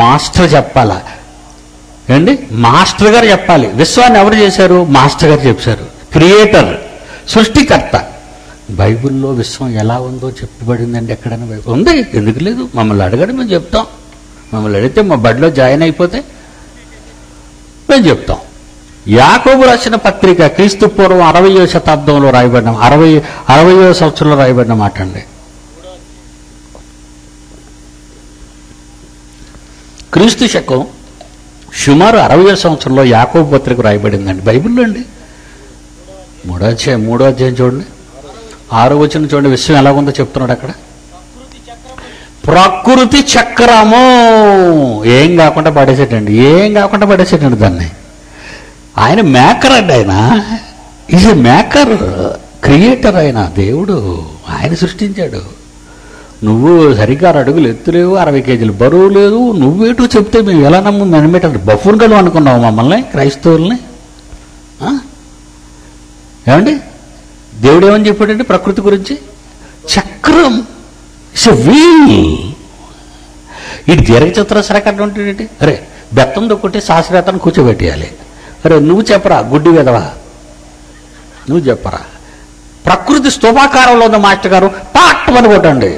మాస్టర్ చెప్పాలా ఏండి? మాస్టర్ గారు చెప్పాలి. విశ్వాన్ని ఎవరు చేశారు? మాస్టర్ గారు చెప్పారు. క్రియేటర్, సృష్టికర్త. బైబిల్లో విశ్వం ఎలా ఉందో చెప్పబడిందండి ఎక్కడైనా? బైబిల్ ఉంది, ఎందుకు లేదు? మమ్మల్ని అడగడం మేము చెప్తాం. మమ్మల్ని అడిగితే మా బడిలో జాయిన్ అయిపోతే మేము చెప్తాం. యాకోబు రాసిన పత్రిక క్రీస్తు పూర్వం 60వ శతాబ్దంలో రాయబడిన 60వ సంవత్సరంలో రాయబడిన మాట అండి. క్రీస్తు శకం సుమారు 60వ సంవత్సరంలో యాకోబు పత్రిక రాయబడిందండి బైబిల్లో అండి. 3వ అధ్యాయం చూడండి, 6వ వచనం చూడండి. విశ్వం ఎలా ఉందో చెప్తున్నాడు అక్కడ. ప్రకృతి చక్రము ఏం కాకుండా పడేసేటండి దాన్ని. ఆయన మేకర్ అండి, ఆయన ఈజ్ ఎ మేకర్, క్రియేటర్. ఆయన దేవుడు, ఆయన సృష్టించాడు. నువ్వు సరిగ్గా 6 అడుగులు ఎత్తులేవు, 60 కేజీలు బరువు లేదు, నువ్వేటో చెప్తే మేము ఎలా నమ్మేటండి? బఫూన్గలు అనుకున్నావు మమ్మల్ని, క్రైస్తవుల్ని? ఏమండి దేవుడు ఏమని చెప్పాడండి ప్రకృతి గురించి? చక్రం, ఇట్స్ ఎ వీల్. ఇది దీర్ఘచతురస్రాకారం ఉంటాడేంటి? అరే బెత్తం దొక్కుంటే శాస్త్రవేత్తను కూర్చోబెట్టేయాలి. అరే నువ్వు చెప్పరా గుడ్డి వెదవా, నువ్వు చెప్పరా. ప్రకృతి స్తూపాకారంలో ఉంది మాస్టర్ గారు, పాటమని కొట్టండి.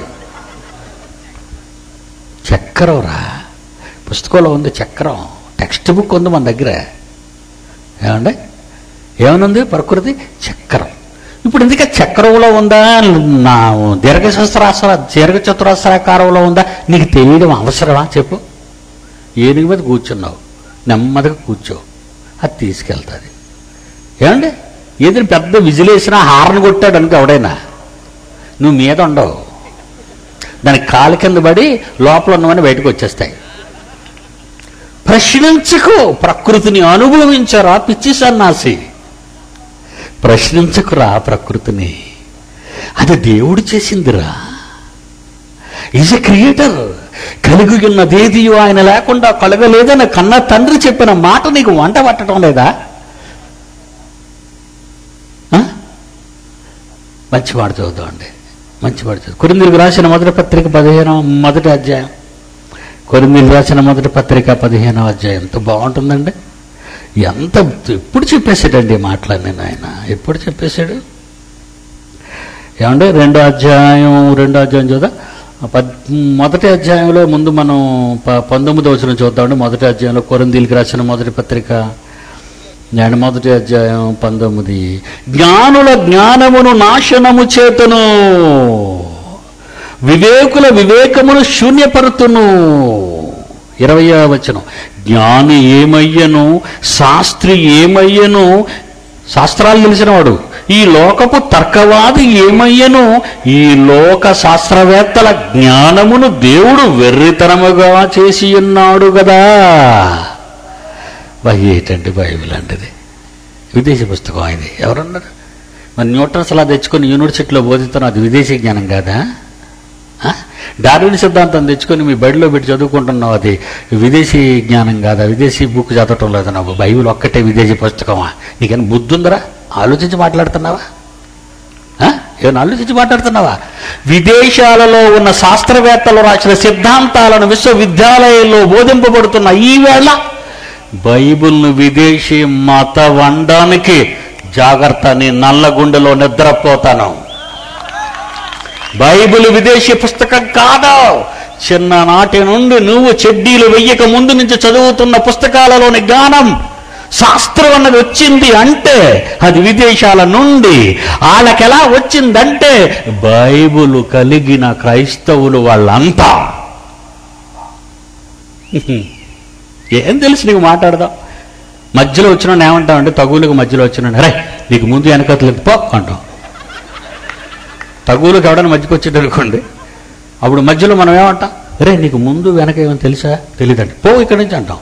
చక్రం రా, పుస్తకంలో ఉంది చక్రం, టెక్స్ట్ బుక్ ఉంది మన దగ్గర. ఏమండి ఏమనుంది? ప్రకృతి చక్రం. ఇప్పుడు ఎందుకే చక్రంలో ఉందా, నా దీర్ఘచతురస్రాకారంలో ఉందా నీకు తెలియడం అవసరమా చెప్పు? ఏనుగు మీద కూర్చున్నావు, నెమ్మదిగా కూర్చో, అది తీసుకెళ్తుంది. ఏమండి ఏదైనా పెద్ద విజిలేసినా హార్న్ కొట్టాడు అనుకో ఎవడైనా, నువ్వు మీద ఉండవు, దానికి కాలు కింద పడి లోపల ఉన్నవన్నీ బయటకు వచ్చేస్తాయి. ప్రశ్నించకు, ప్రకృతిని అనుభవించరా పిచ్చి సన్నాసి. ప్రశ్నించకురా ప్రకృతిని, అది దేవుడు చేసిందిరా. Is a creator. కలిగి ఉన్నదేదియో ఆయన లేకుండా కలగలేదని కన్న తండ్రి చెప్పిన మాట నీకు వంట పట్టడం లేదా? మంచి మాట చదువుతామండి, మంచి మాట చదువు. కొరింథీయులకు రాసిన మొదటి పత్రిక 15వ అధ్యాయం. కొరింథీయులకు రాసిన మొదటి పత్రిక 15వ అధ్యాయం ఎంత బాగుంటుందండి. ఎంత ఎప్పుడు చెప్పేశాడండి మాటలన్నీ ఆయన, ఎప్పుడు చెప్పేశాడు. ఏమంటే 2వ అధ్యాయం చూద్దాం. మొదటి అధ్యాయంలో ముందు మనం 19వ వచనం చూద్దామండి. మొదటి అధ్యాయంలో కొరింథీయులకు రాసిన మొదటి పత్రిక మొదటి అధ్యాయం 19. జ్ఞానుల జ్ఞానమును నాశనము చేతును, వివేకుల వివేకమును శూన్యపరుతును. 20వ వచనం. జ్ఞాని ఏమయ్యను, శాస్త్రి ఏమయ్యను, శాస్త్రాలు తెలిసినవాడు. ఈ లోకపు తర్కవాది ఏమయ్యను, ఈ లోక శాస్త్రవేత్తల జ్ఞానమును దేవుడు వెర్రితనముగా చేసి ఉన్నాడు కదా. ఏంటండి బైబిల్ అంటది విదేశీ పుస్తకం. ఇది ఎవరన్నారు? మరి న్యూటన్స్ అలా తెచ్చుకొని యూనివర్సిటీలో బోధిస్తాను, అది విదేశీ జ్ఞానం కాదా? డార్విన్ సిద్ధాంతం తెచ్చుకొని మీ బడిలో పెట్టి చదువుకుంటున్నావు, అది విదేశీ జ్ఞానం కాదా? విదేశీ బుక్ చదవటం లేదు నువ్వు, బైబిల్ ఒక్కటే విదేశీ పుస్తకమా? నీకైనా బుద్ధి ఉందరా? ఆలోచించి మాట్లాడుతున్నావా? ఏమైనా ఆలోచించి మాట్లాడుతున్నావా? విదేశాలలో ఉన్న శాస్త్రవేత్తలు రాసిన సిద్ధాంతాలను విశ్వవిద్యాలయాల్లో బోధింపబడుతున్న ఈ వేళ బైబిల్ను విదేశీ మత వండానికి జాగ్రత్త, నీ నల్లగుండెలో నిద్రపోతాను. బైబిల్ విదేశీ పుస్తకం కాదు. చిన్ననాటి నుండి నువ్వు చెడ్డీలు వెయ్యక ముందు నుంచి చదువుతున్న పుస్తకాలలోని జ్ఞానం, శాస్త్రం అన్నది వచ్చింది అంటే అది విదేశాల నుండి. వాళ్ళకెలా వచ్చిందంటే బైబిల్ కలిగిన క్రైస్తవులు వాళ్ళంతా. ఏం తెలుసు నీకు మాట్లాడదాం? మధ్యలో వచ్చిన ఏమంటామంటే తగులకు మధ్యలో వచ్చిన రే నీకు ముందు వెనకట్లేదు పో అంటాం. తగులకు ఎవడన్నా మధ్యకి వచ్చేది అనుకోండి, అప్పుడు మధ్యలో మనం ఏమంటాం? రే నీకు ముందు వెనక ఏమని తెలుసా? తెలియదండి, పో ఇక్కడి నుంచి అంటాం.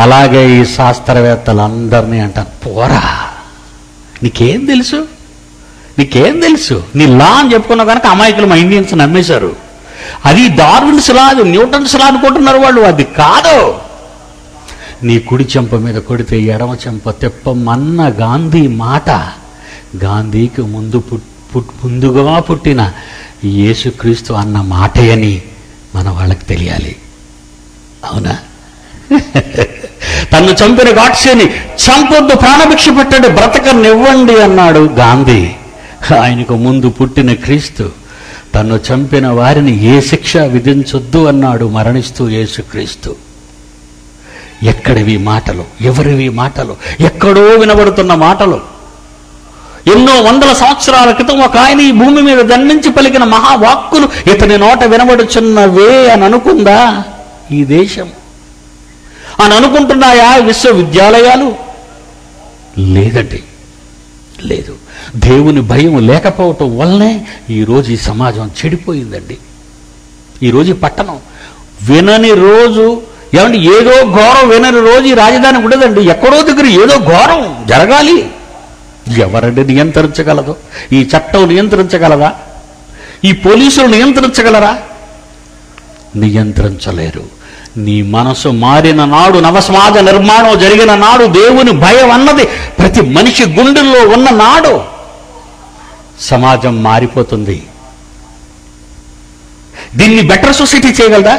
అలాగే ఈ శాస్త్రవేత్తలందరినీ అంటాను, పోరా నీకేం తెలుసు, నీకేం తెలుసు? నీ లా అని చెప్పుకున్నావు కనుక అమాయకులు మా ఇండియన్స్ నమ్మేశారు. అది డార్విన్స్ లా, అది న్యూటన్స్ లా అనుకుంటున్నారు వాళ్ళు. అది కాదు. నీ కుడి చెంప మీద కొడితే ఎడమ చెంప తెప్పమన్న గాంధీ మాట, గాంధీకి ముందుగా పుట్టిన యేసుక్రీస్తు అన్న మాటే అని మన వాళ్ళకి తెలియాలి. అవునా? తను చంపిన గాడ్సేని చంపొద్దు, ప్రాణభిక్ష పెట్టండి, బ్రతకనివ్వండి అన్నాడు గాంధీ. ఆయనకు ముందు పుట్టిన క్రీస్తు తను చంపిన వారిని ఏ శిక్ష విధించొద్దు అన్నాడు మరణిస్తూ యేసుక్రీస్తు. ఎక్కడివి మాటలు? ఎవరివి మాటలు? ఎక్కడో వినబడుతున్న మాటలు. ఎన్నో వందల సంవత్సరాల క్రితం ఒక ఆయన ఈ భూమి మీద జన్మించి పలికిన మహావాక్కులు ఇతని నోట వినబడుచున్నవే అని అనుకుందా ఈ దేశం? అని అనుకుంటున్నాయా విశ్వవిద్యాలయాలు? లేదండి, లేదు. దేవుని భయం లేకపోవటం వల్లనే ఈరోజు ఈ సమాజం చెడిపోయిందండి. ఈరోజు ఈ పట్టణం వినని రోజు, ఏమంటే ఏదో ఘోరం వినని రోజు ఈ రాజధాని ఉండదండి. ఎక్కడో దగ్గర ఏదో ఘోరం జరగాలి. ఎవరిని నియంత్రించగలదు? ఈ చట్టం నియంత్రించగలదా? ఈ పోలీసులు నియంత్రించగలరా? నియంత్రించలేరు. నీ మనసు మారిన నాడు, నవసమాజ నిర్మాణం జరిగిన నాడు, దేవుని భయం అన్నది ప్రతి మనిషి గుండెల్లో ఉన్న నాడు సమాజం మారిపోతుంది. దీన్ని బెటర్ సొసైటీ చేయగలదా?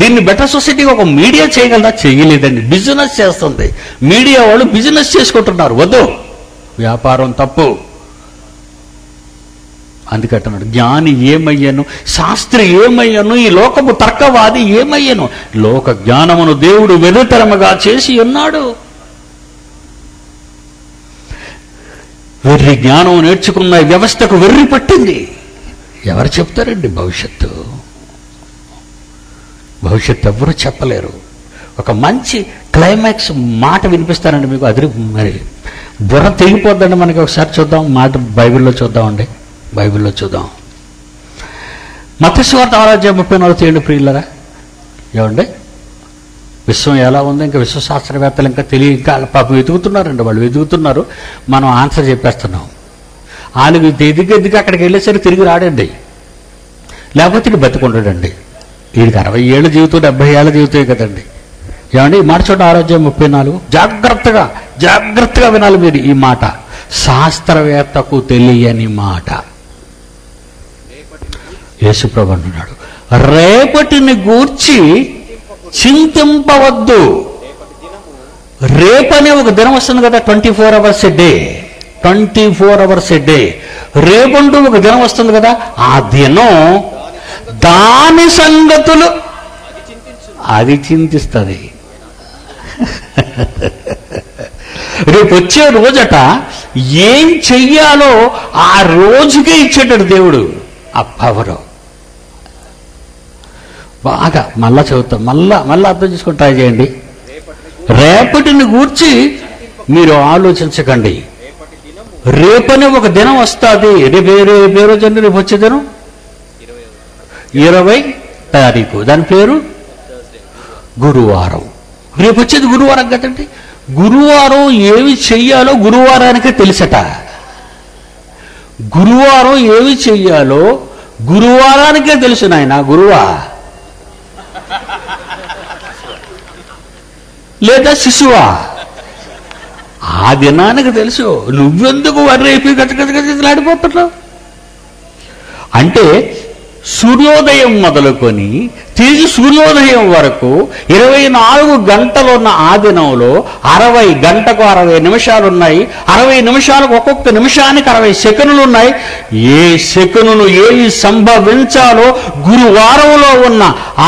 దీన్ని బెటర్ సొసైటీ ఒక మీడియా చేయగలదా? చేయలేదండి. బిజినెస్ చేస్తుంది. మీడియా వాళ్ళు బిజినెస్ చేసుకుంటున్నారు. వద్దు, వ్యాపారం తప్పు. అందుకంటున్నాడు, జ్ఞాని ఏమయ్యను, శాస్త్రి ఏమయ్యను, ఈ లోకపు తర్కవాది ఏమయ్యను? లోక జ్ఞానమును దేవుడు వెర్రితరముగా చేసి ఉన్నాడు. వెర్రి జ్ఞానం నేర్చుకున్న వ్యవస్థకు వెర్రి పట్టింది. ఎవరు చెప్తారండి భవిష్యత్తు? భవిష్యత్తు ఎవరు చెప్పలేరు. ఒక మంచి క్లైమాక్స్ మాట వినిపిస్తానండి మీకు. అది మరి బుర్ర తెగిపోద్దండి మనకి. ఒకసారి చూద్దాం, మాట బైబిల్లో చూద్దామండి. బైబిల్లో చూద్దాం. మత్తయి సువార్త 6:34 ప్రియులరా. ఏమండి, విశ్వం ఎలా ఉందో ఇంకా విశ్వశాస్త్రవేత్తలు ఇంకా ఇంకా పాపం వెతుకుతున్నారండి. వాళ్ళు వెతుకుతున్నారు, మనం ఆన్సర్ చెప్పేస్తున్నాం. వాళ్ళకి ఎదిగి అక్కడికి వెళ్ళేసరికి తిరిగి రాడండి. లేకపోతే ఇక బతికుంటాడండి. వీడికి 60 ఏళ్ళ జీవితం, 70 ఏళ్ళ జీవితమే కదండి. ఏమండి, ఈ మాట చూడండి, 6:34. జాగ్రత్తగా వినాలి మీరు ఈ మాట. శాస్త్రవేత్తకు తెలియని మాట. యేసుప్రభు అంటున్నాడు, రేపటిని గూర్చి చింతింపవద్దు. రేపనే ఒక దినం వస్తుంది కదా, 24 hours a day. 24 hours a day. రేపంటూ ఒక దినం వస్తుంది కదా, ఆ దినం దాని సంగతులు అది చింతిస్తుంది. రేపు వచ్చే రోజట ఏం చెయ్యాలో ఆ రోజుకే ఇచ్చేటాడు దేవుడు ఆ పవరు. బాగా మళ్ళా చదువుతాం, మళ్ళా అర్థం చేసుకొని ట్రై చేయండి. రేపటిని గూర్చి మీరు ఆలోచించకండి. రేపని ఒక దినం వస్తుంది. రేపు రోజు అండి, రేపు వచ్చే దినం 20వ తారీఖు. దాని పేరు గురువారం. రేపు వచ్చేది గురువారం కదండి. గురువారం ఏమి చెయ్యాలో గురువారానికే తెలుసట. గురువారం ఏమి చెయ్యాలో గురువారానికే తెలుసు నాయన. గురువా లేదా శిశువా, ఆ దినానికి తెలుసు. నువ్వెందుకు వర్రేపి గజగజలాడిపోతున్నావు? అంటే సూర్యోదయం మొదలుకొని తిరిగి సూర్యోదయం వరకు 24 గంటలున్న ఆ దినంలో 60 గంటకు 60 నిమిషాలు ఉన్నాయి. 60 నిమిషాలకు ఒక్కొక్క నిమిషానికి 60 సెకనులు ఉన్నాయి. ఏ సెకనును ఏది సంభవించాలో గురువారంలో ఉన్న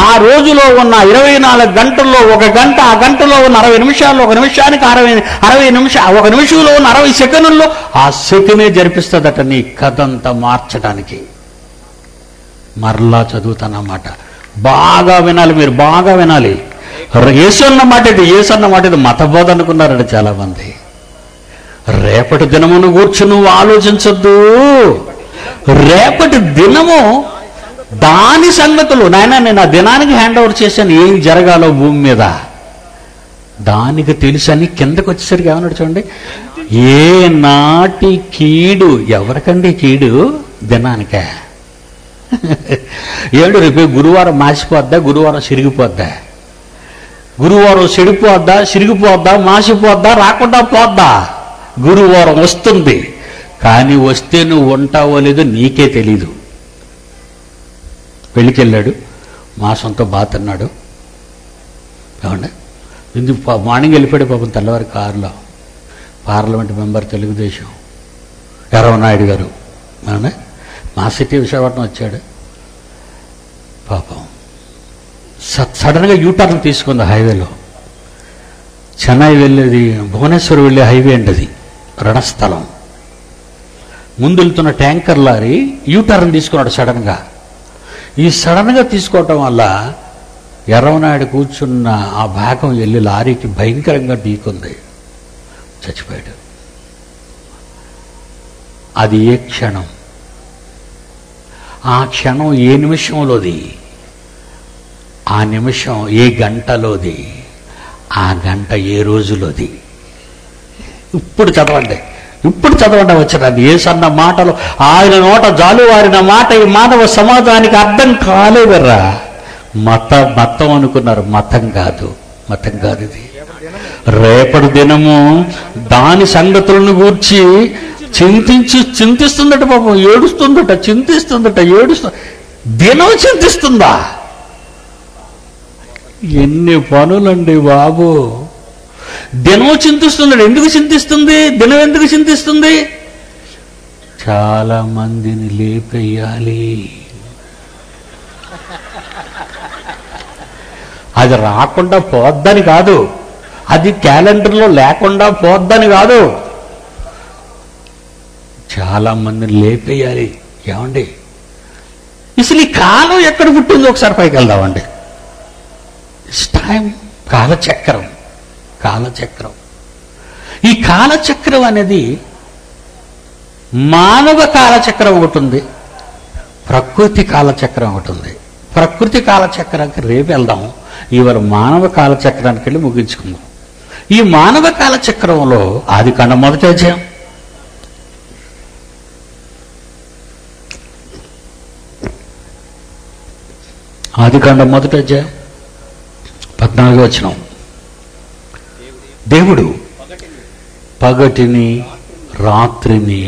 ఆ రోజులో ఉన్న 24 గంటల్లో ఒక గంట, ఆ గంటలో ఉన్న 60 నిమిషాల్లో ఒక నిమిషానికి 60 నిమిషాలు, ఒక నిమిషంలో ఉన్న 60 సెకనుల్లో ఆ సెకనే జరిపిస్తుందట నీ కథంతా మార్చడానికి. మరలా చదువుతానన్నమాట. బాగా వినాలి, మీరు బాగా వినాలి. యేసన్న మాట ఇది మతబోధ అనుకున్నారట చాలా మంది. రేపటి దినమును గూర్చి నువ్వు ఆలోచించొద్దు. రేపటి దినము దాని సంగతులు నాయన నేను ఆ దినానికి హ్యాండ్ ఓవర్ చేశాను, ఏం జరగాలో భూమి మీద దానికి తెలుసని కిందకు వచ్చేసరికి ఏమన్నాడు చూడండి, ఏ నాటి కీడు, ఎవరికండి కీడు? దినానికే. ఏడు రేపు గురువారం మాసిపోద్దా, గురువారం సిరిగిపోద్దా, గురువారం చెడిపోద్దా, సిరిగిపోద్దా, మాసిపోద్దా, రాకుండా పోద్దా? గురువారం వస్తుంది, కానీ వస్తే నువ్వు ఉంటావో లేదో నీకే తెలీదు. పెళ్ళికెళ్ళాడు, మాసంతో బాగా తిన్నాడు. ఏమండి ఎందుకు మార్నింగ్ వెళ్ళిపోయాడు పాపం, తెల్లవారి కారులో. పార్లమెంట్ మెంబర్ తెలుగుదేశం ఎర్రవనాయుడు గారు ఏమండి మా సిటీ విశాఖపట్నం వచ్చాడు. పాపం సడన్గా యూటర్న్ తీసుకుంది హైవేలో. చెన్నై వెళ్ళేది, భువనేశ్వర్ వెళ్ళే హైవే అండి అది, రణస్థలం. ముందు వెళ్తున్న ట్యాంకర్ లారీ యూటర్న్ తీసుకున్నాడు సడన్గా. ఈ సడన్గా తీసుకోవటం వల్ల ఎర్రవనాయుడు కూర్చున్న ఆ భాగం వెళ్ళి లారీకి భయంకరంగా ఢీకొంది, చచ్చిపోయాడు. అది ఏ క్షణం, ఆ క్షణం ఏ నిమిషంలోది, ఆ నిమిషం ఏ గంటలోది, ఆ గంట ఏ రోజులోది. ఇప్పుడు చదవండి వచ్చినది యేసన్న మాటలు, ఆయన నోట జాలువారిన మాట ఈ మానవ సమాజానికి అర్థం కాలేదరా. మతం అనుకున్నారు, మతం కాదు ఇది. రేపటి దినము దాని సంగతులను గూర్చి చింతిస్తుందట పాపం, ఏడుస్తుందట, చింతిస్తుందట, దినం చింతిస్తుందా? ఎన్ని పనులండి బాబు. దినం చింతిస్తుందట. ఎందుకు చింతిస్తుంది? దినం ఎందుకు చింతిస్తుంది? చాలా మందిని లేపేయాలి. అది రాకుండా పోద్దని కాదు, అది క్యాలెండర్లో లేకుండా పోద్దని కాదు, చాలా మందిని లేపేయాలి. ఏమండి అసలు ఈ కాలం ఎక్కడ పుట్టిందో ఒకసారి పైకి వెళ్దామండి. It's time. కాలచక్రం. ఈ కాలచక్రం అనేది మానవ కాలచక్రం ఒకటి ఉంది, ప్రకృతి కాలచక్రం ఒకటి ఉంది. ప్రకృతి కాలచక్రానికి రేపు వెళ్దాం, ఇవాళ మానవ కాలచక్రానికి వెళ్ళి ముగించుకుందాం. ఈ మానవ కాలచక్రంలో ఆదికాండం మొదటి అధ్యాయం ఆదికాండం మొదటి అధ్యాయం 14వ వచనం. దేవుడు పగటిని రాత్రిని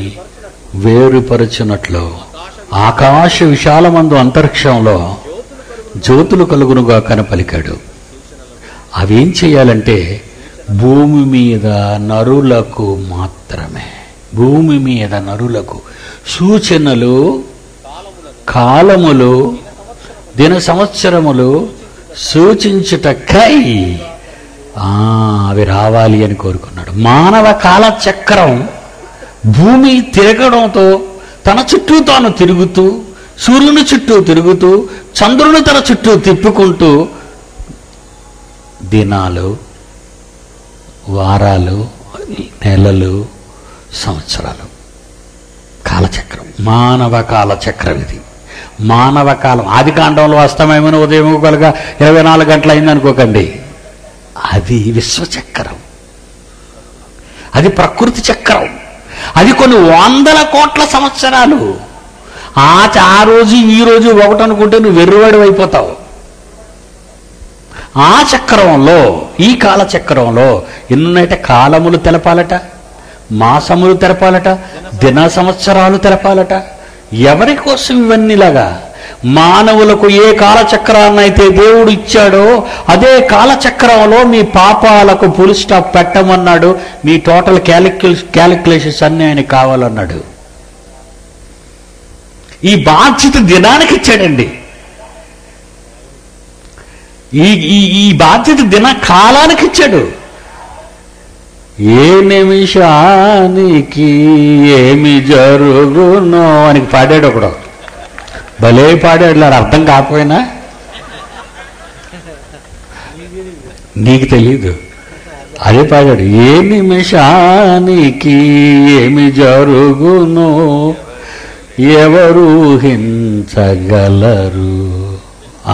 వేరుపరచునట్లు ఆకాశ విశాలమందు అంతరిక్షంలో జ్యోతులు కలుగునుగా కనపలికాడు. అవేం చేయాలంటే భూమి మీద నరులకు మాత్రమే, భూమి మీద నరులకు సూచనలు, కాలములు, దిన సంవత్సరములు సూచించుటకై అవి రావాలి అని కోరుకున్నాడు. మానవ కాలచక్రం భూమి తిరగడంతో తన చుట్టూ తాను తిరుగుతూ, సూర్యుని చుట్టూ తిరుగుతూ, చంద్రుని తన చుట్టూ తిప్పుకుంటూ దినాలు, వారాలు, నెలలు, సంవత్సరాలు. కాలచక్రం, మానవ కాలచక్రం ఇది. మానవ కాలం. ఆదికాండంలో అస్తమయమైన ఉదయం కలుగా 24 గంటలు అయిందనుకోకండి, అది విశ్వచక్రం, అది ప్రకృతి చక్రం, అది కొన్ని వందల కోట్ల సంవత్సరాలు. ఆ రోజు ఈ రోజు ఒకటి అనుకుంటే నువ్వు వెర్రివాడు అయిపోతావు. ఆ చక్రంలో, ఈ కాలచక్రంలో ఎన్నున్నాయంటే కాలములు తెలపాలట, మాసములు తెలపాలట, దిన సంవత్సరాలు తెలపాలట. ఎవరి కోసం ఇవన్నీలాగా? మానవులకు ఏ కాలచక్రాన్ని అయితే దేవుడు ఇచ్చాడో అదే కాలచక్రంలో మీ పాపాలకు ఫుల్ స్టాప్ పెట్టమన్నాడు. మీ టోటల్ క్యాలిక్యులేషన్స్ అన్నీ ఆయన కావాలన్నాడు. ఈ బాధ్యత దినానికి ఇచ్చాడండి. ఈ బాధ్యత కాలానికి ఇచ్చాడు. ఏ నిమిషానికి ఏమి జరుగునో అని పాడాడు ఒకడు. భలే పాడాడు. అర్థం కాకపోయినా నీకు తెలీదు, అదే పాడాడు. ఏ నిమిషానికి ఏమి జరుగునో ఎవరు హించగలరు.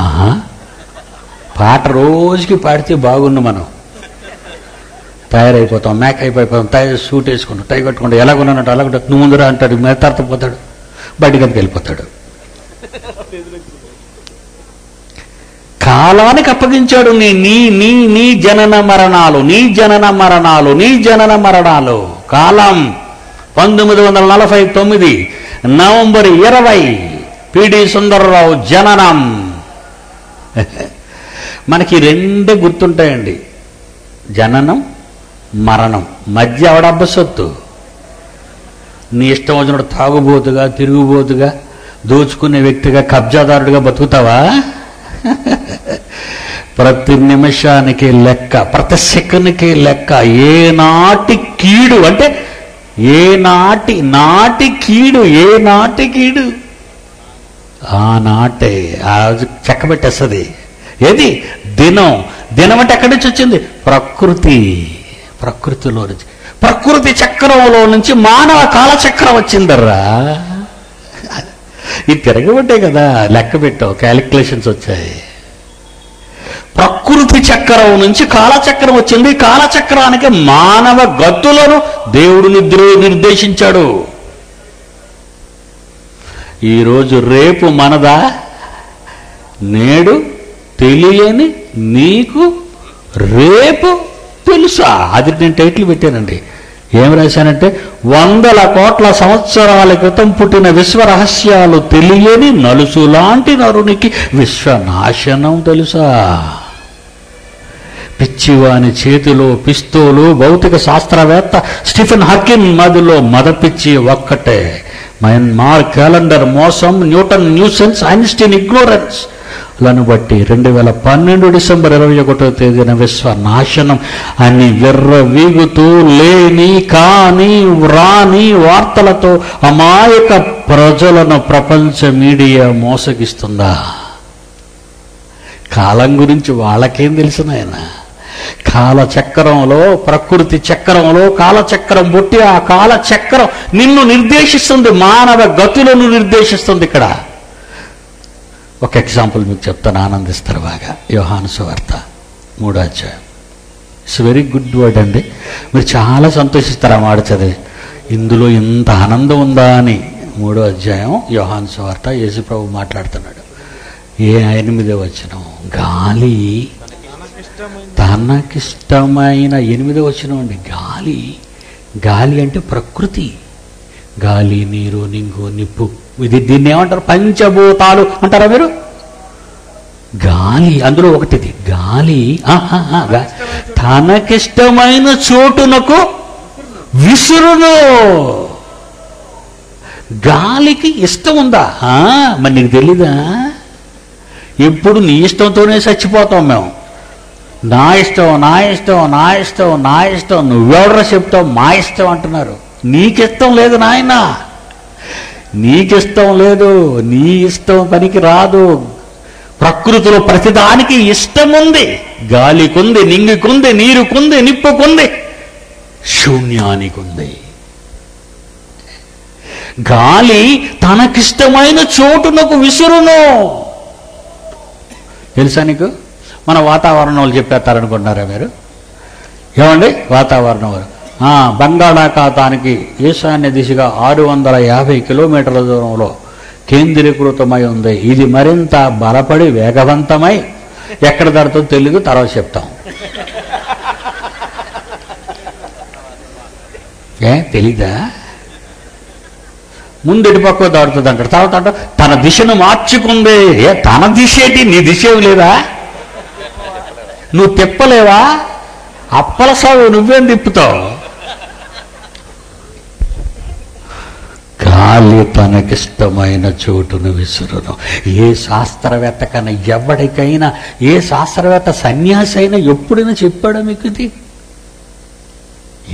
ఆహా, పాట రోజుకి పాడితే బాగుండు. మనం తయారైపోతాం, మేక అయిపోతాం, సూట్ వేసుకుంటాం, టై కట్టుకుంటాం, ఎలాగున్నానంటే అలాగుంటా. నువ్వు ముందర అంటాడు, మెత్తపోతాడు, బయటికి వెళ్ళిపోతాడు. కాలానికి అప్పగించాడు నీ నీ నీ నీ జనన మరణాలు, నీ జనన మరణాలు, నీ జనన మరణాలు. కాలం 1949 నవంబర్ 20 పిడి సుందరరావు జననం. మనకి రెండే గుర్తుంటాయండి, జననం మరణం. మధ్య ఎవడబ్బ సొత్తు? నీ ఇష్టం వచ్చినప్పుడు తాగుబోతుగా, తిరుగుబోతుగా, దోచుకునే వ్యక్తిగా, కబ్జాదారుడిగా బతుకుతావా? ప్రతి నిమిషానికి లెక్క, ప్రతి సెకండ్కి లెక్క. ఏనాటి కీడు అంటే నాటి కీడు ఆనాటే ఆ చెక్క పెట్టేస్తుంది. ఏది? దినం. దినం అంటే ఎక్కడి నుంచి వచ్చింది? ప్రకృతిలో నుంచి. ప్రకృతి చక్రంలో నుంచి మానవ కాలచక్రం వచ్చిందర్రా. ఇది తిరగబట్టే కదా లెక్క పెట్టావు, క్యాలిక్యులేషన్స్ వచ్చాయి. ప్రకృతి చక్రం నుంచి కాలచక్రం వచ్చింది. కాలచక్రానికి మానవ గతులను దేవుడు నిర్దేశించాడు. ఈరోజు రేపు మనదా? నేడు తెలియని నీకు రేపు తెలుసా? అది నేను టైటిల్ పెట్టానండి. ఏం రాశానంటే 100 కోట్ల సంవత్సరాల క్రితం పుట్టిన విశ్వ రహస్యాలు తెలియని నలుసు లాంటి నరునికి విశ్వనాశనం తెలుసా? పిచ్చివాని చేతిలో పిస్తోలు, భౌతిక శాస్త్రవేత్త స్టీఫెన్ హాకింగ్ మదిలో మదపిచ్చి ఒక్కటే. మయన్మార్ క్యాలెండర్ మోసం, న్యూటన్ న్యూసెన్స్, ఐన్స్టీన్ ఇగ్నోరెన్స్ లను బట్టి 2012 డిసెంబర్ 21వ తేదీన విశ్వనాశనం అని విర్రవీగుతూ లేని కాని వ్రాని వార్తలతో అమాయక ప్రజలను ప్రపంచ మీడియా మోసగిస్తుందా? కాలం గురించి వాళ్ళకేం తెలిసిన ఆయన? కాలచక్రంలో, ప్రకృతి చక్రంలో కాలచక్రం పుట్టి ఆ కాలచక్రం నిన్ను నిర్దేశిస్తుంది, మానవ గతులను నిర్దేశిస్తుంది. ఇక్కడ ఒక ఎగ్జాంపుల్ మీకు చెప్తాను, ఆనందిస్తారు బాగా. యోహాను సువార్త 3వ అధ్యాయం. ఇట్స్ వెరీ గుడ్ వర్డ్ అండి. మీరు చాలా సంతోషిస్తారు ఆ మాట చదివి. ఇందులో ఇంత ఆనందం ఉందా అని. 3వ అధ్యాయం యోహాను సువార్త. యేసుప్రభు మాట్లాడుతున్నాడు. 8వ వచనం. గాలి తనకిష్టమైన 8వ వచనం అండి. గాలి అంటే ప్రకృతి. గాలి, నీరు, నింగు, నిప్పు. దీన్ని ఏమంటారు? పంచభూతాలు అంటారా మీరు? గాలి అందులో ఒకటిది. గాలి తనకిష్టమైన చోటునకు విసురును. గాలికి ఇష్టం ఉందా? మరి నీకు తెలీదా? ఎప్పుడు నీ ఇష్టంతోనే చచ్చిపోతాం మేము. నా ఇష్టం, నా ఇష్టం, నా ఇష్టం, నా ఇష్టం. నువ్వెవడరా చెప్తావు? మా ఇష్టం అంటున్నారు. నీకిష్టం లేదు నాయన, నీకిష్టం లేదు. నీ ఇష్టం పనికి రాదు. ప్రకృతిలో ప్రతిదానికి ఇష్టం ఉంది. గాలికుంది, నింగికుంది, నీరుకుంది, నిప్పుకుంది, శూన్యానికి ఉంది. గాలి తనకిష్టమైన చోటునకు విసురును. తెలుసా నీకు? మన వాతావరణం వాళ్ళు చెప్పేస్తారనుకుంటున్నారా మీరు? ఏమండి వాతావరణం వారు బంగాళాఖాతానికి ఈశాన్య దిశగా 650 కిలోమీటర్ల దూరంలో కేంద్రీకృతమై ఉంది. ఇది మరింత బలపడి వేగవంతమై ఎక్కడ దడుతుందో తెలీదు, తర్వాత చెప్తాం. తెలీదా? ముందు ఎటుపక్క దాడుతుంది అంటాడు. తర్వాత అంట తన దిశను మార్చుకుంది. తన దిశ ఏంటి? నీ దిశ ఏమి లేదా? నువ్వు తిప్పలేవా? అప్పల సాగు నువ్వేం తిప్పుతావు? గాలి తనకిష్టమైన చోటును విసురును. ఏ శాస్త్రవేత్త కన్నా ఎవరికైనా, ఏ శాస్త్రవేత్త సన్యాసి అయినా ఎప్పుడైనా చెప్పాడా మీకు ఇది?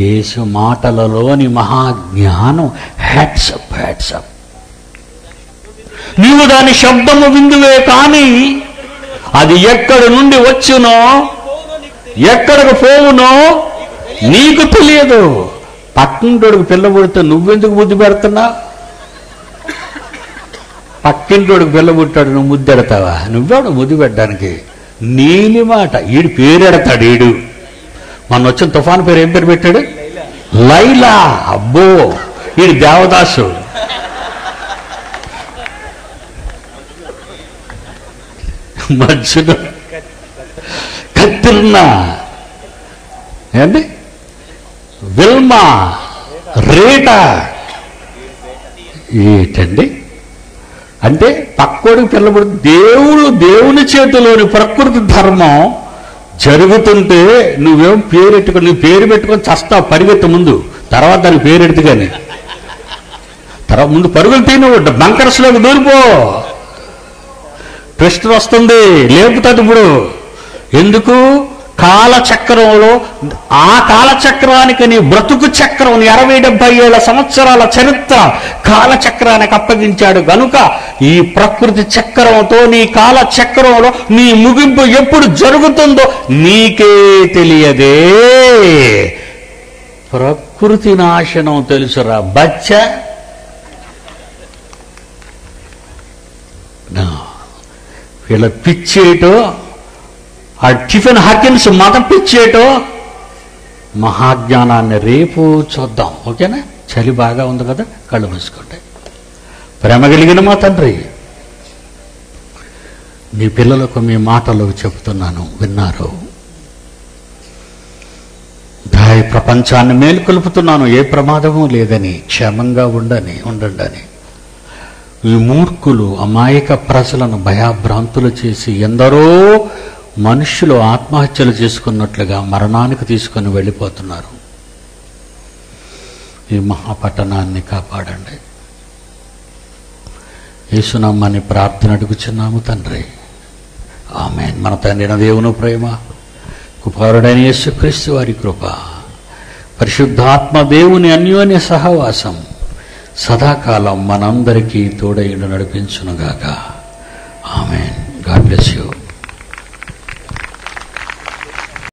యేసు మాటలలోని మహాజ్ఞానం హ్యాట్సప్ హ్యాట్సప్. నీవు దాని శబ్దము విందువే కానీ అది ఎక్కడి నుండి వచ్చునో ఎక్కడికి పోవునో నీకు తెలియదు. పక్కింటోడికి పిల్ల పుడితే నువ్వెందుకు ముద్దు పెడుతున్నా? పక్కింటోడికి పిల్ల పుట్టాడు, నువ్వు ముద్దెడతావా? నువ్వేడు ముద్దు పెట్టడానికి? నీలి మాట. ఈడు పేరెడతాడు. ఈడు మొన్న వచ్చిన తుఫాను పేరు ఏం పేరు పెట్టాడు? లైలా. అబ్బో, ఈడు దేవదాసు. మధ్యలో కత్తిరున్నా ఏంటి? విల్మా, రేటా. ఏంటండి అంటే పక్కోడికి పిల్లబడి దేవుని చేతిలోని ప్రకృతి ధర్మం జరుగుతుంటే నువ్వేం పేరెట్టుకొని, నీ పేరు పెట్టుకొని చస్తావు పరిగెత్తు ముందు, తర్వాత దానికి పేరెడుతు కానీ తర్వాత ముందు పరుగులు తీను, బంకర్స్లోకి దూరిపో. ట్విస్టర్ వస్తుంది, లేపుతుంది. ఇప్పుడు ఎందుకు? కాలచక్రంలో ఆ కాలచక్రానికి నీ బ్రతుకు చక్రం, 60-70 ఏళ్ల సంవత్సరాల చరిత్ర కాలచక్రానికి అప్పగించాడు గనుక ఈ ప్రకృతి చక్రంతో నీ కాలచక్రంలో నీ ముగింపు ఎప్పుడు జరుగుతుందో నీకే తెలియదే. ప్రకృతి నాశనం తెలుసురా బచ్చ. వీళ్ళ పిచ్చేటో, ఆ స్టీఫెన్ హాకిన్స్ మతం పిచ్చేటో, మహాజ్ఞానాన్ని రేపు చూద్దాం. ఓకేనా? చలి బాగా ఉంది కదా, కళ్ళు మూసుకోండి. ప్రేమ కలిగిన మా తండ్రి, మీ పిల్లలకు మీ మాటలు చెబుతున్నాను, విన్నారు. దాయి ప్రపంచాన్ని మేలుకొలుపుతున్నాను, ఏ ప్రమాదము లేదని, క్షేమంగా ఉండండి. ఈ మూర్ఖులు అమాయక ప్రజలను భయాభ్రాంతులు చేసి ఎందరో మనుష్యులు ఆత్మహత్యలు చేసుకున్నట్లుగా మరణానికి తీసుకొని వెళ్ళిపోతున్నారు. ఈ మహాపట్టణాన్ని కాపాడండి. యేసునామమున ప్రార్థన అడుగుచున్నాము తండ్రి, ఆమేన్. మన తండ్రి దేవుని ప్రేమ, కుమారుడైన యేసుక్రీస్తు వారి కృప, పరిశుద్ధాత్మ దేవుని అన్యోన్య సహవాసం సదాకాలం మనందరికీ తోడైండు నడిపించునుగాక. ఆమేన్. God bless you.